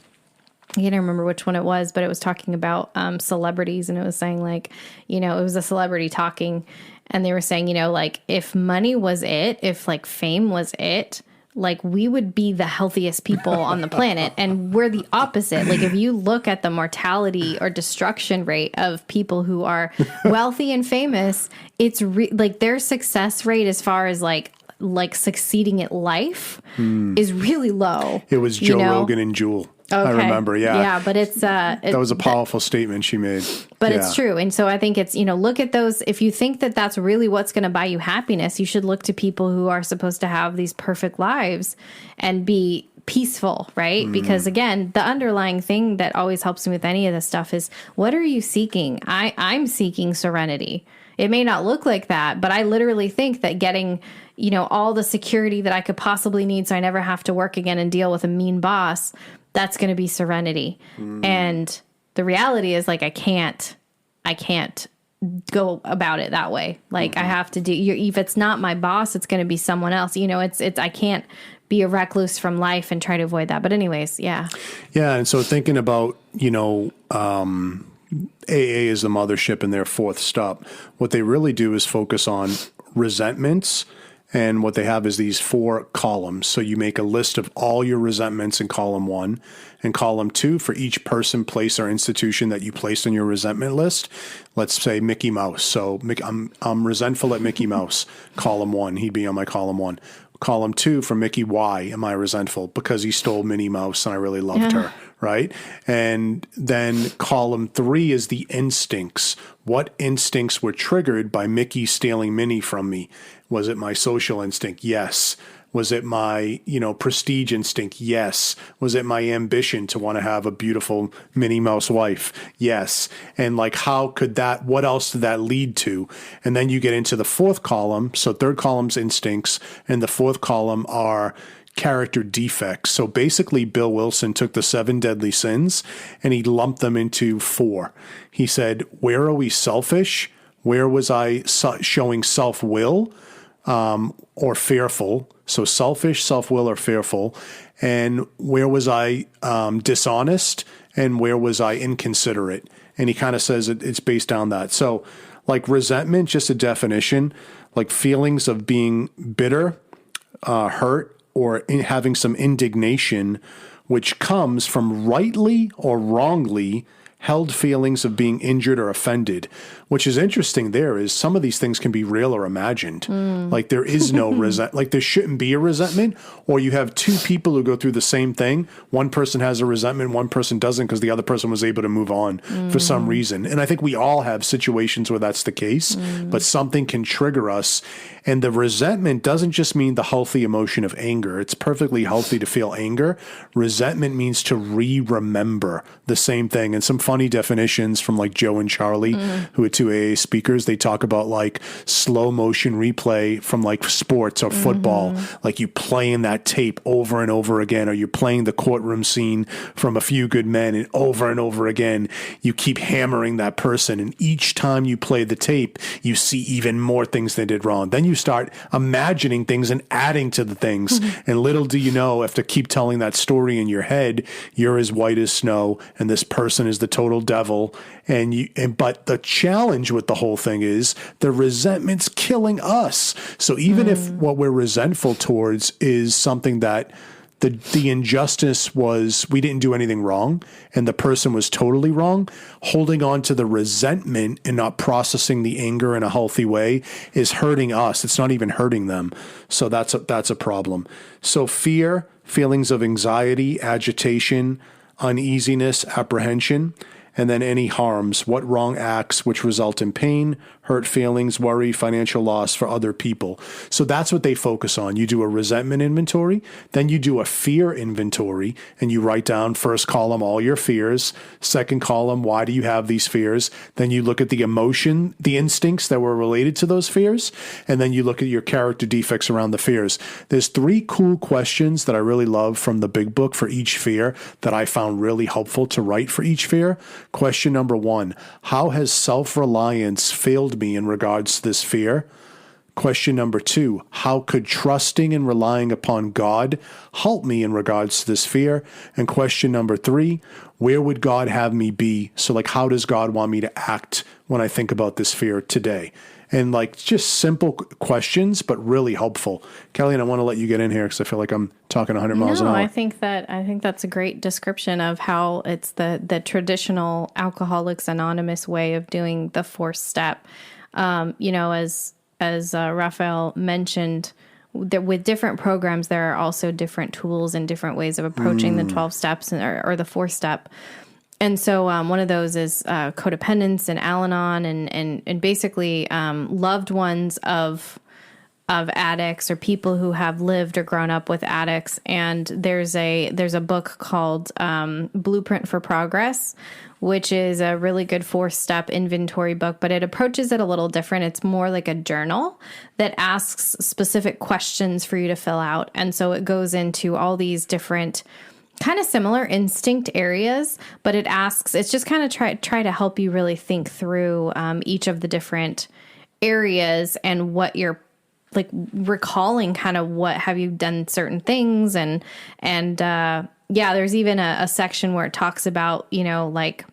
I can't remember which one it was, but it was talking about celebrities, and it was saying like, it was a celebrity talking, and they were saying, like if money was it, if like fame was it, like we would be the healthiest people on the planet. And we're the opposite. Like if you look at the mortality or destruction rate of people who are wealthy and famous, it's like their success rate as far as like succeeding at life is really low. It was Joe Rogan and Jewel. I remember. Yeah. Yeah. But it's, That was a powerful statement she made. but Yeah. it's true. And so I think it's, look at those. If you think that that's really what's going to buy you happiness, you should look to people who are supposed to have these perfect lives and be peaceful, right? Because again, the underlying thing that always helps me with any of this stuff is, what are you seeking? I'm seeking serenity. It may not look like that, but I literally think that getting, all the security that I could possibly need so I never have to work again and deal with a mean boss, that's going to be serenity. And the reality is, like, I can't go about it that way. Like, I have to if it's not my boss, it's going to be someone else. I can't be a recluse from life and try to avoid that. But anyways, yeah. Yeah. And so thinking about, AA is the mothership in their fourth step. What they really do is focus on resentments. And what they have is these 4 columns. So you make a list of all your resentments in column 1, and column 2 for each person, place, or institution that you placed on your resentment list. Let's say Mickey Mouse. So I'm resentful at Mickey Mouse. Column 1, he'd be on my column 1. Column 2 for Mickey, why am I resentful? Because he stole Minnie Mouse and I really loved her, right? And then column 3 is the instincts. What instincts were triggered by Mickey stealing Minnie from me? Was it my social instinct? Yes. Was it my, prestige instinct? Yes. Was it my ambition to want to have a beautiful Minnie Mouse wife? Yes. And what else did that lead to? And then you get into the 4th column. So 3rd column's instincts, and the 4th column are character defects. So basically, Bill Wilson took the 7 deadly sins and he lumped them into 4. He said, where are we selfish? Where was I showing self-will? Or fearful. So selfish, self-will, or fearful. And where was I dishonest? And where was I inconsiderate? And he kind of says it's based on that. So like resentment, just a definition, like feelings of being bitter, hurt, or having some indignation, which comes from rightly or wrongly held feelings of being injured or offended. Which is interesting there is some of these things can be real or imagined. Like there is no like there shouldn't be a resentment, or you have 2 people who go through the same thing. One person has a resentment, one person doesn't because the other person was able to move on for some reason. And I think we all have situations where that's the case, but something can trigger us. And the resentment doesn't just mean the healthy emotion of anger. It's perfectly healthy to feel anger. Resentment means to remember the same thing. And some funny definitions from like Joe and Charlie, who are 2 AA speakers, they talk about like slow motion replay from like sports or football, like you playing that tape over and over again, or you're playing the courtroom scene from A Few Good Men, and over again, you keep hammering that person. And each time you play the tape, you see even more things they did wrong. Then you start imagining things and adding to the things. And little do you know, after keep telling that story in your head, you're as white as snow and this person is the total devil. But the challenge with the whole thing is the resentment's killing us. So even if what we're resentful towards is something that the injustice was, we didn't do anything wrong and the person was totally wrong, holding on to the resentment and not processing the anger in a healthy way is hurting us. It's not even hurting them. So that's a problem. So fear, feelings of anxiety, agitation, uneasiness, apprehension, and then any harms, what wrong acts which result in pain, hurt feelings, worry, financial loss for other people. So that's what they focus on. You do a resentment inventory, then you do a fear inventory, and you write down first column all your fears, second column why do you have these fears, then you look at the emotion, the instincts that were related to those fears, and then you look at your character defects around the fears. There's 3 cool questions that I really love from the big book for each fear that I found really helpful to write for each fear. Question number 1, how has self-reliance failed me in regards to this fear? Question number 2, how could trusting and relying upon God help me in regards to this fear? And question number 3, where would God have me be? So like, how does God want me to act when I think about this fear today? And like just simple questions, but really helpful. Kelly, and I want to let you get in here because I feel like I'm talking 100 miles an hour. I think that's a great description of how it's the traditional Alcoholics Anonymous way of doing the 4th step. As Raphael mentioned, with different programs, there are also different tools and different ways of approaching the 12 steps or the 4-step. And so one of those is codependence and Al-Anon and basically loved ones of addicts or people who have lived or grown up with addicts. And there's a book called Blueprint for Progress, which is a really good 4-step inventory book, but it approaches it a little different. It's more like a journal that asks specific questions for you to fill out. And so it goes into all these different kind of similar instinct areas, but it's just kind of try to help you really think through each of the different areas and what you're like recalling, kind of what have you done certain things. And there's even a section where it talks about, like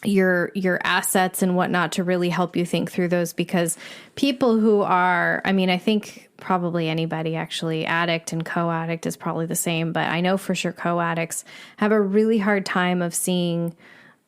your assets and whatnot to really help you think through those, because people who are, I think probably anybody actually, addict and co-addict is probably the same, but I know for sure co-addicts have a really hard time of seeing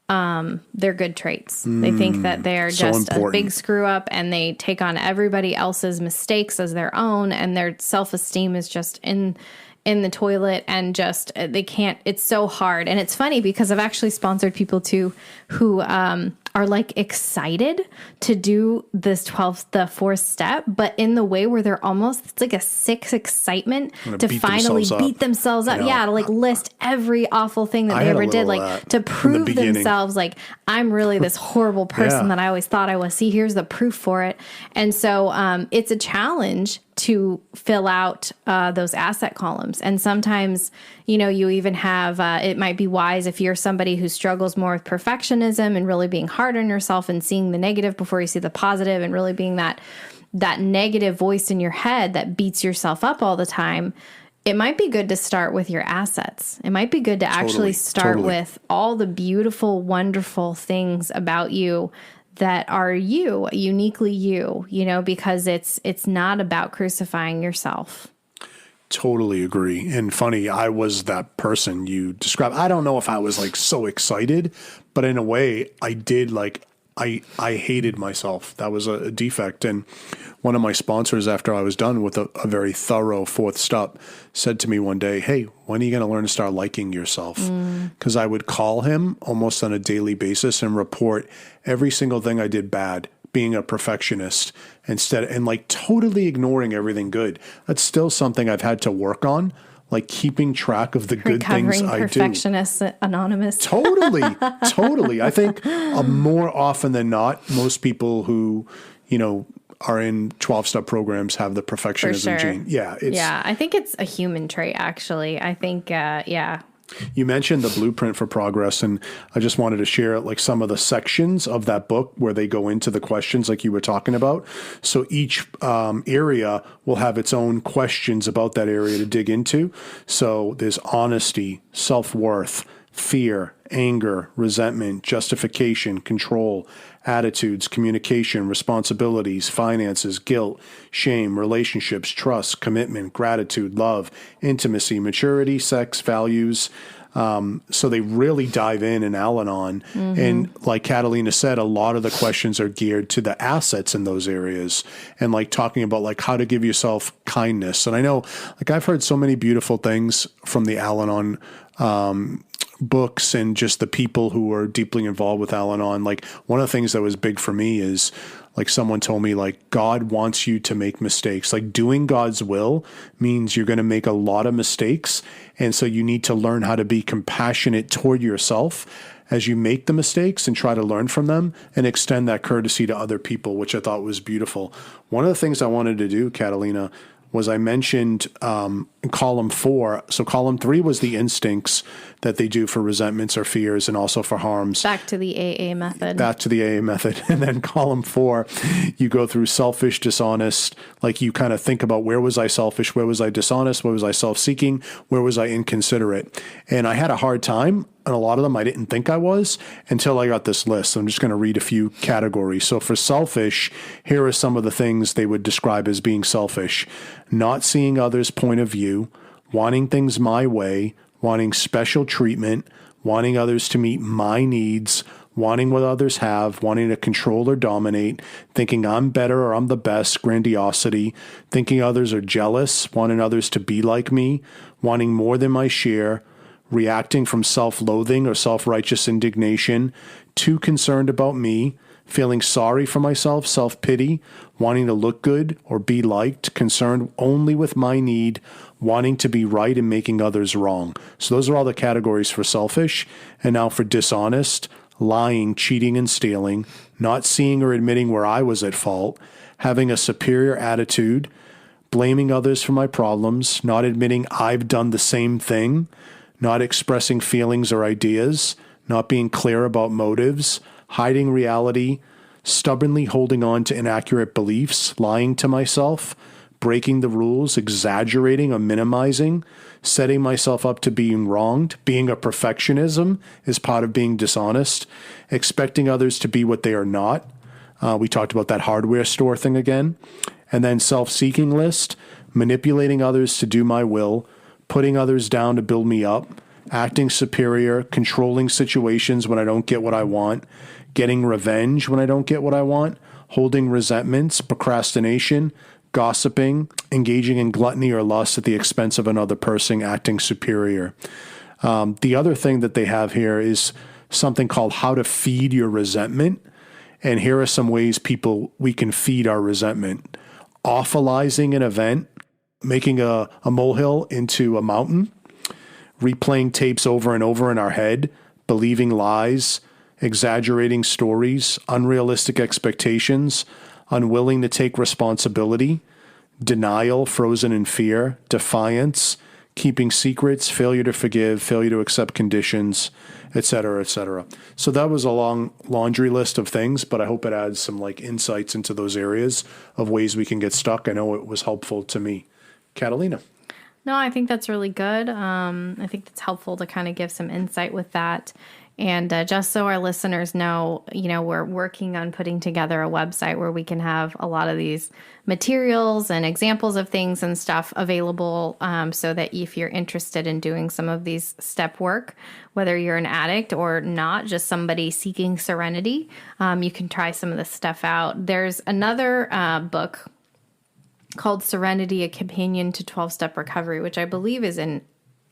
their good traits. They think that they are just a big screw up and they take on everybody else's mistakes as their own, and their self-esteem is just in the toilet, and just they can't. It's so hard. And it's funny because I've actually sponsored people too who are like excited to do this the 4th step, but in the way where they're almost, it's like a sick excitement to finally beat themselves up. Yeah, to like list every awful thing that they ever did, like to prove themselves like, I'm really this horrible person that I always thought I was. See, here's the proof for it. And so it's a challenge to fill out those asset columns. And sometimes, you even have, it might be wise if you're somebody who struggles more with perfectionism and really being hard on yourself and seeing the negative before you see the positive, and really being that negative voice in your head that beats yourself up all the time. It might be good to start with your assets. It might be good to actually start with all the beautiful, wonderful things about you that are you, uniquely you, because it's not about crucifying yourself. Totally agree. And funny, I was that person you described. I don't know if I was like so excited, but in a way I did. Like I hated myself. That was a defect. And one of my sponsors, after I was done with a very thorough 4th step, said to me one day, "Hey, when are you going to learn to start liking yourself?" Because I would call him almost on a daily basis and report every single thing I did bad, being a perfectionist and like totally ignoring everything good. That's still something I've had to work on, like keeping track of the good things I do. Perfectionist Anonymous. Totally. I think more often than not, most people who, are in 12-step programs have the perfectionism gene. Yeah. I think it's a human trait, actually. I think, You mentioned the Blueprint for Progress, and I just wanted to share like some of the sections of that book where they go into the questions like you were talking about. So each area will have its own questions about that area to dig into. So there's honesty, self-worth, fear, anger, resentment, justification, control, attitudes, communication, responsibilities, finances, guilt, shame, relationships, trust, commitment, gratitude, love, intimacy, maturity, sex, values. So they really dive in Al-Anon. And like Catalina said, a lot of the questions are geared to the assets in those areas, and like talking about like how to give yourself kindness. And I know like I've heard so many beautiful things from the Al-Anon books and just the people who are deeply involved with Al-Anon. Like one of the things that was big for me is like someone told me like God wants you to make mistakes. Like doing God's will means you're going to make a lot of mistakes. And so you need to learn how to be compassionate toward yourself as you make the mistakes and try to learn from them and extend that courtesy to other people, which I thought was beautiful. One of the things I wanted to do, Catalina, was I mentioned in column 4. So column 3 was the instincts that they do for resentments or fears and also for harms. Back to the AA method. And then column 4, you go through selfish, dishonest, like you kind of think about where was I selfish, where was I dishonest, where was I self-seeking, where was I inconsiderate. And I had a hard time, and a lot of them I didn't think I was until I got this list. I'm just going to read a few categories. So for selfish, here are some of the things they would describe as being selfish: not seeing others' point of view, wanting things my way, wanting special treatment, wanting others to meet my needs, wanting what others have, wanting to control or dominate, thinking I'm better or I'm the best, grandiosity, thinking others are jealous, wanting others to be like me, wanting more than my share, reacting from self-loathing or self-righteous indignation, too concerned about me, feeling sorry for myself, self-pity, wanting to look good or be liked, concerned only with my need, wanting to be right and making others wrong. So those are all the categories for selfish. And now for dishonest, lying, cheating, and stealing, not seeing or admitting where I was at fault, having a superior attitude, blaming others for my problems, not admitting I've done the same thing, not expressing feelings or ideas, not being clear about motives, hiding reality, stubbornly holding on to inaccurate beliefs, lying to myself, breaking the rules, exaggerating or minimizing, setting myself up to being wronged, being a perfectionism is part of being dishonest, expecting others to be what they are not. We talked about that hardware store thing again. And then self-seeking list, manipulating others to do my will, putting others down to build me up, acting superior, controlling situations when I don't get what I want, getting revenge when I don't get what I want, holding resentments, procrastination, gossiping, engaging in gluttony or lust at the expense of another person, acting superior. The other thing that they have here is something called how to feed your resentment. And here are some ways we can feed our resentment. Awfulizing an event, making a molehill into a mountain, replaying tapes over and over in our head, believing lies, exaggerating stories, unrealistic expectations, unwilling to take responsibility, denial, frozen in fear, defiance, keeping secrets, failure to forgive, failure to accept conditions, etc., etc. So that was a long laundry list of things, but I hope it adds some insights into those areas of ways we can get stuck. I know it was helpful to me. Catalina. No, I think that's really good. I think it's helpful to kind of give some insight with that. And just so our listeners know, we're working on putting together a website where we can have a lot of these materials and examples of things and stuff available so that if you're interested in doing some of these step work, whether you're an addict or not, just somebody seeking serenity, you can try some of this stuff out. There's another book called Serenity, A Companion to 12-Step Recovery, which I believe is an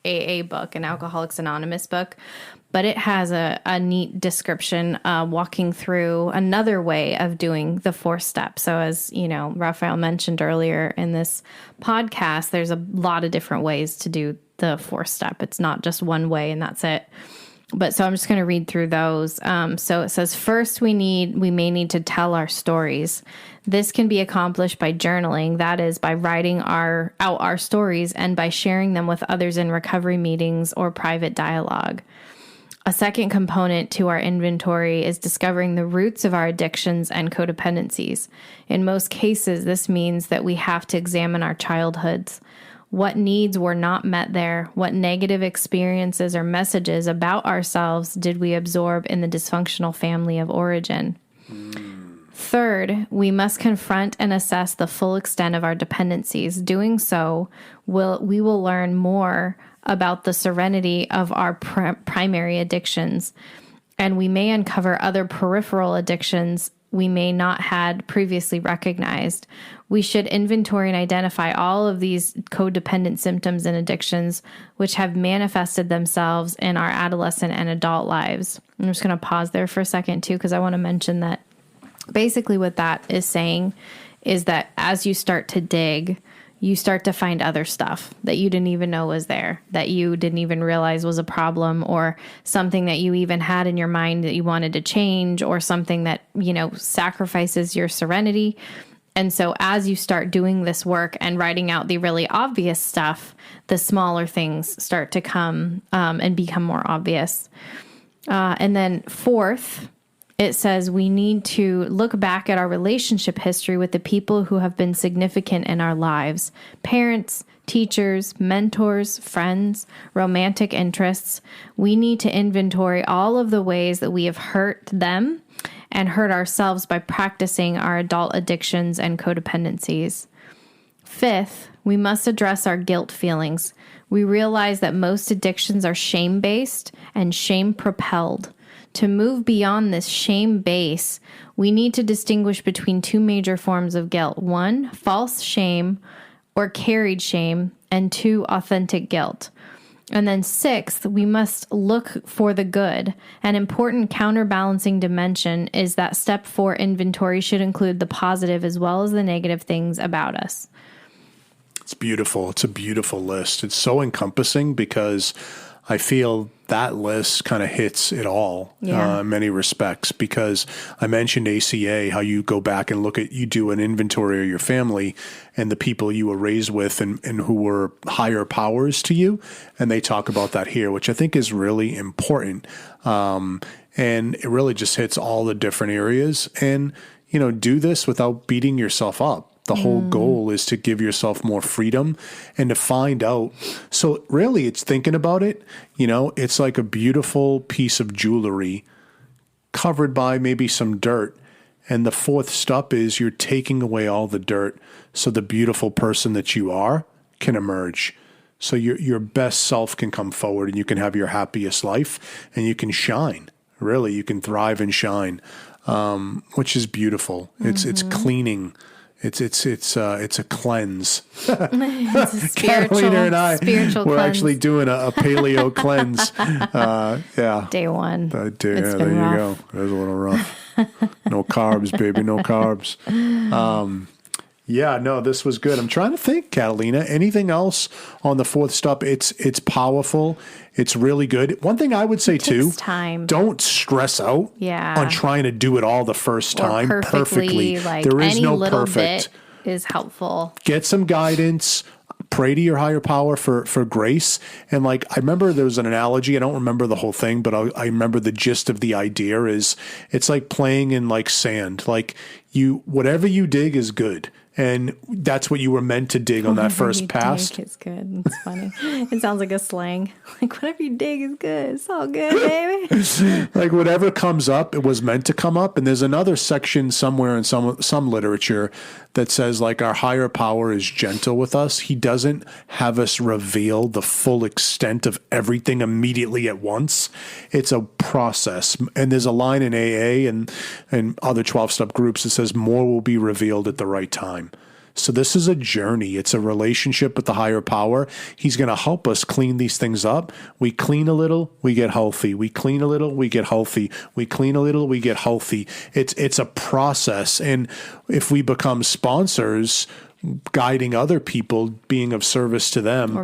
AA book, an Alcoholics Anonymous book, but it has a neat description walking through another way of doing the 4 steps. So as Raphael mentioned earlier in this podcast, there's a lot of different ways to do the 4 step. It's not just one way and that's it. But so I'm just going to read through those. So it says, first, we may need to tell our stories. This can be accomplished by journaling, that is, by writing out our stories and by sharing them with others in recovery meetings or private dialogue. A second component to our inventory is discovering the roots of our addictions and codependencies. In most cases, this means that we have to examine our childhoods. What needs were not met there? What negative experiences or messages about ourselves did we absorb in the dysfunctional family of origin? Third, we must confront and assess the full extent of our dependencies. Doing so, we will learn more about the serenity of our primary addictions, and we may uncover other peripheral addictions we may not had previously recognized. We should inventory and identify all of these codependent symptoms and addictions which have manifested themselves in our adolescent and adult lives. I'm just going to pause there for a second too, because I want to mention that basically what that is saying is that as you start to dig, you start to find other stuff that you didn't even know was there, that you didn't even realize was a problem, or something that you even had in your mind that you wanted to change, or something that, sacrifices your serenity. And so as you start doing this work and writing out the really obvious stuff, the smaller things start to come and become more obvious. And then fourth, it says we need to look back at our relationship history with the people who have been significant in our lives: parents, teachers, mentors, friends, romantic interests. We need to inventory all of the ways that we have hurt them and hurt ourselves by practicing our adult addictions and codependencies. Fifth, we must address our guilt feelings. We realize that most addictions are shame-based and shame-propelled. To move beyond this shame base, we need to distinguish between two major forms of guilt. One, false shame or carried shame, and two, authentic guilt. And then sixth, we must look for the good. An important counterbalancing dimension is that step 4 inventory should include the positive as well as the negative things about us. It's beautiful. It's a beautiful list. It's so encompassing because I feel that list kind of hits it all in many respects, because I mentioned ACA, how you go back and look at, you do an inventory of your family and the people you were raised with and who were higher powers to you. And they talk about that here, which I think is really important. And it really just hits all the different areas. And, you know, do this without beating yourself up. The whole goal is to give yourself more freedom and to find out. So really, it's thinking about it, you know, it's like a beautiful piece of jewelry covered by maybe some dirt. And the fourth step is you're taking away all the dirt so the beautiful person that you are can emerge. So your best self can come forward and you can have your happiest life and you can shine. Really, you can thrive and shine, which is beautiful. It's cleaning. It's a cleanse. It's a Carolina and I, spiritual we're cleanse. actually doing a paleo cleanse. Day one. There you go. It was a little rough. No carbs, baby. No carbs. This was good. I'm trying to think, Catalina. Anything else on the fourth step? It's powerful. It's really good. One thing I would say too, time. Don't stress out on trying to do it all the first time perfectly. Like there is any no little perfect. Bit is helpful. Get some guidance. Pray to your higher power for grace. And like, I remember there was an analogy. I don't remember the whole thing, but I remember the gist of the idea is it's like playing in like sand. Like whatever you dig is good. And that's what you were meant to dig on that first pass. Dig is good. It's funny. It sounds like a slang. Like, whatever you dig is good. It's all good, baby. Like, whatever comes up, it was meant to come up. And there's another section somewhere in some literature that says, like, our higher power is gentle with us. He doesn't have us reveal the full extent of everything immediately at once. It's a process. And there's a line in AA and other 12-step groups that says more will be revealed at the right time. So this is a journey. It's a relationship with the higher power. He's going to help us clean these things up. We clean a little, we get healthy. We clean a little, we get healthy. We clean a little, we get healthy. It's a process. And if we become sponsors, guiding other people, being of service to them. Or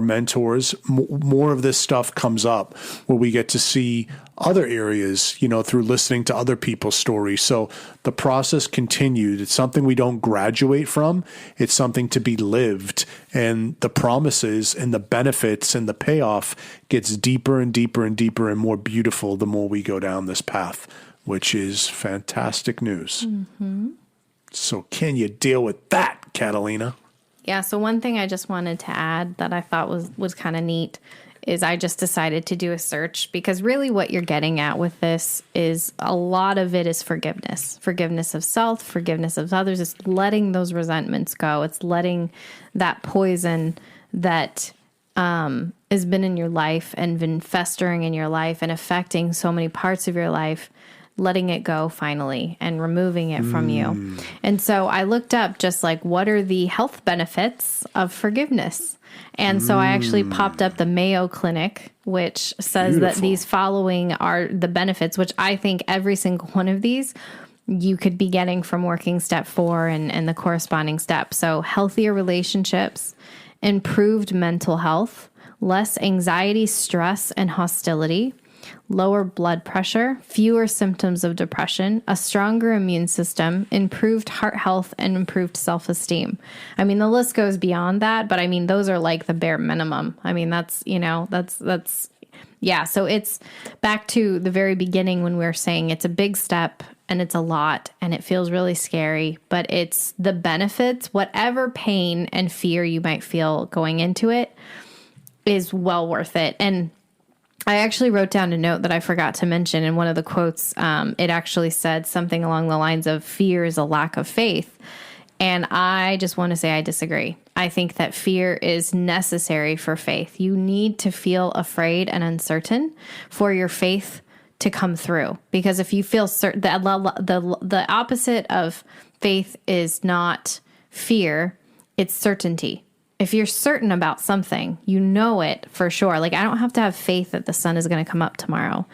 mentors, more of this stuff comes up where we get to see other areas, you know, through listening to other people's stories. So the process continued. It's something we don't graduate from. It's something to be lived. And the promises and the benefits and the payoff gets deeper and deeper and deeper and more beautiful the more we go down this path, which is fantastic news. Mm-hmm. So can you deal with that, Catalina? Yeah, so one thing I just wanted to add that I thought was kind of neat is I just decided to do a search, because really what you're getting at with this is a lot of it is forgiveness. Forgiveness of self, forgiveness of others. It's letting those resentments go. It's letting that poison that has been in your life and been festering in your life and affecting so many parts of your life, letting it go finally and removing it from you. And so I looked up just like, what are the health benefits of forgiveness? And so I actually popped up the Mayo Clinic, which says that these following are the benefits, which I think every single one of these you could be getting from working step 4 and the corresponding step. So healthier relationships, improved mental health, less anxiety, stress, and hostility, lower blood pressure, fewer symptoms of depression, a stronger immune system, improved heart health, and improved self-esteem. I mean, the list goes beyond that, but I mean, those are like the bare minimum. I mean, that's yeah. So it's back to the very beginning when we were saying it's a big step and it's a lot and it feels really scary, but it's the benefits, whatever pain and fear you might feel going into it is well worth it. And I actually wrote down a note that I forgot to mention. In one of the quotes, it actually said something along the lines of fear is a lack of faith. And I just want to say I disagree. I think that fear is necessary for faith. You need to feel afraid and uncertain for your faith to come through. Because if you feel certain, the opposite of faith is not fear, it's certainty. If you're certain about something, you know it for sure. Like, I don't have to have faith that the sun is going to come up tomorrow.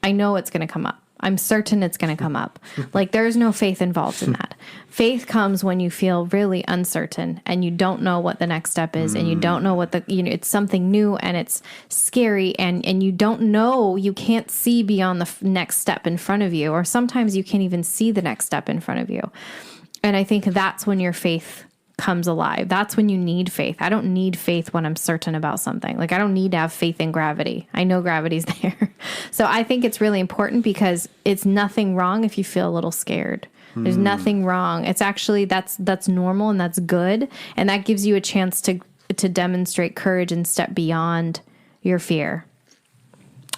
I know it's going to come up. I'm certain it's going to come up. Like, there's no faith involved in that. Faith comes when you feel really uncertain and you don't know what the next step is, and you don't know what it's something new and it's scary, and you don't know, you can't see beyond the next step in front of you, or sometimes you can't even see the next step in front of you. And I think that's when your faith comes alive. That's when you need faith. I don't need faith when I'm certain about something. Like, I don't need to have faith in gravity. I know gravity's there. So I think it's really important, because it's nothing wrong if you feel a little scared. There's nothing wrong. It's actually, that's normal, and that's good. And that gives you a chance to demonstrate courage and step beyond your fear.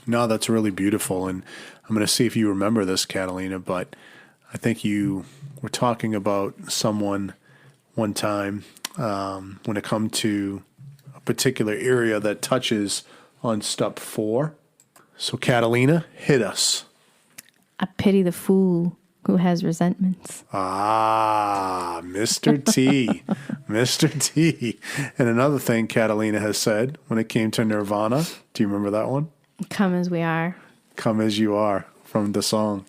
No, that's really beautiful. And I'm going to see if you remember this, Catalina, but I think you were talking about someone one time when it comes to a particular area that touches on step 4. So, Catalina, hit us. I pity the fool who has resentments. Ah, Mr. T. Mr. T. And another thing Catalina has said when it came to Nirvana. Do you remember that one? Come as we are. Come as you are, from the song.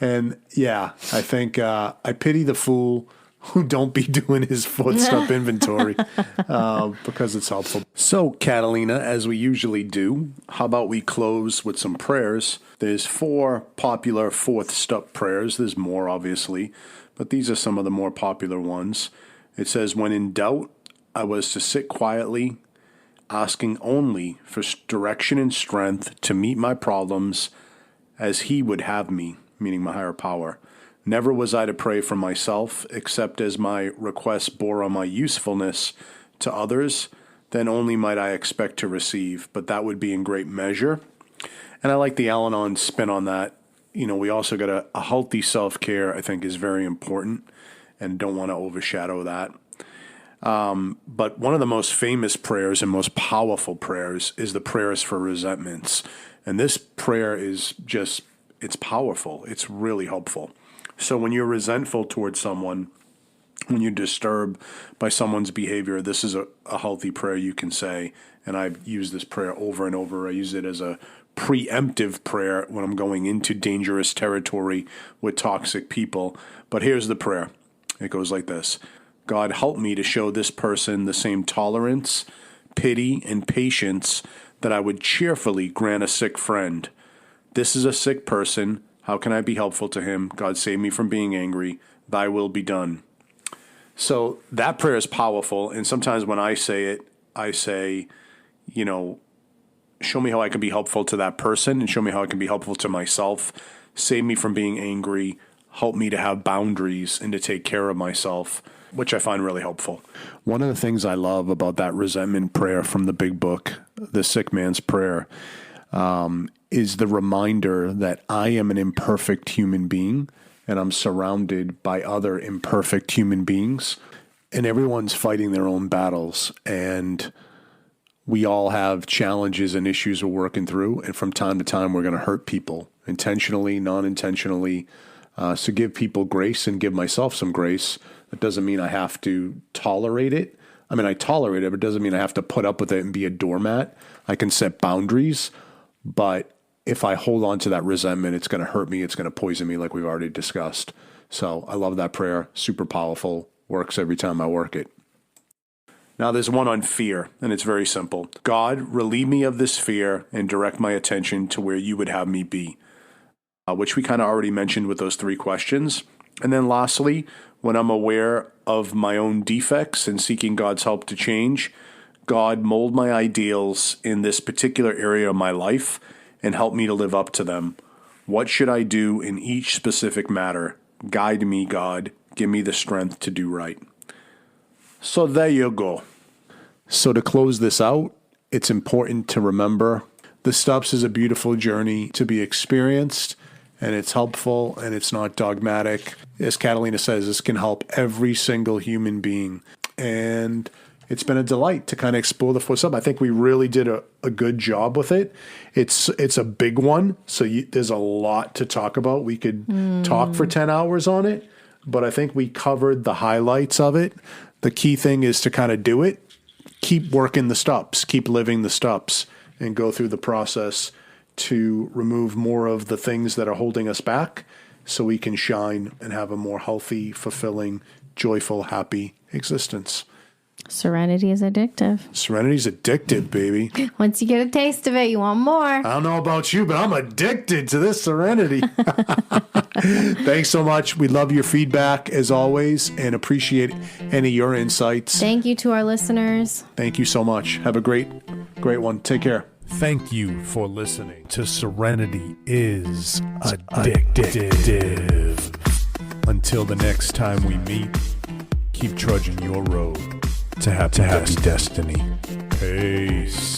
And yeah, I think I pity the fool who don't be doing his footstep inventory because it's helpful. So, Catalina, as we usually do, how about we close with some prayers? There's 4 popular fourth step prayers. There's more, obviously, but these are some of the more popular ones. It says, when in doubt, I was to sit quietly, asking only for direction and strength to meet my problems as he would have me, meaning my higher power. Never was I to pray for myself, except as my requests bore on my usefulness to others, then only might I expect to receive, but that would be in great measure. And I like the Al-Anon spin on that. You know, we also got a healthy self-care, I think, is very important, and don't want to overshadow that. But one of the most famous prayers and most powerful prayers is the prayers for resentments. And this prayer is just, it's powerful. It's really helpful. So when you're resentful towards someone, when you're disturbed by someone's behavior, this is a healthy prayer you can say. And I've used this prayer over and over. I use it as a preemptive prayer when I'm going into dangerous territory with toxic people. But here's the prayer. It goes like this. God, help me to show this person the same tolerance, pity, and patience that I would cheerfully grant a sick friend. This is a sick person. How can I be helpful to him? God, save me from being angry. Thy will be done. So that prayer is powerful. And sometimes when I say it, I say, you know, show me how I can be helpful to that person and show me how I can be helpful to myself. Save me from being angry. Help me to have boundaries and to take care of myself, which I find really helpful. One of the things I love about that resentment prayer from the big book, The Sick Man's Prayer, is the reminder that I am an imperfect human being and I'm surrounded by other imperfect human beings, and everyone's fighting their own battles, and we all have challenges and issues we're working through, and from time to time we're going to hurt people intentionally, non-intentionally. So give people grace and give myself some grace. That doesn't mean I have to tolerate it. I mean, I tolerate it, but it doesn't mean I have to put up with it and be a doormat. I can set boundaries, but if I hold on to that resentment, it's going to hurt me. It's going to poison me like we've already discussed. So I love that prayer. Super powerful. Works every time I work it. Now there's one on fear, and it's very simple. God, relieve me of this fear and direct my attention to where you would have me be, which we kind of already mentioned with those 3 questions. And then lastly, when I'm aware of my own defects and seeking God's help to change, God, mold my ideals in this particular area of my life and help me to live up to them. What should I do in each specific matter? Guide me, God. Give me the strength to do right. So there you go. So to close this out, it's important to remember the steps is a beautiful journey to be experienced, and it's helpful and it's not dogmatic. As Catalina says, this can help every single human being. And it's been a delight to kind of explore the fourth step. I think we really did a good job with it. It's a big one, so there's a lot to talk about. We could talk for 10 hours on it, but I think we covered the highlights of it. The key thing is to kind of do it, keep working the steps, keep living the steps, and go through the process to remove more of the things that are holding us back so we can shine and have a more healthy, fulfilling, joyful, happy existence. Serenity is addictive. Serenity's addictive, baby. Once you get a taste of it, you want more. I don't know about you, but I'm addicted to this serenity. Thanks so much. We love your feedback as always and appreciate any of your insights. Thank you to our listeners. Thank you so much. Have a great one. Take care. Thank you for listening to Serenity is Addictive. Until the next time we meet, keep trudging your road to happy destiny. Peace.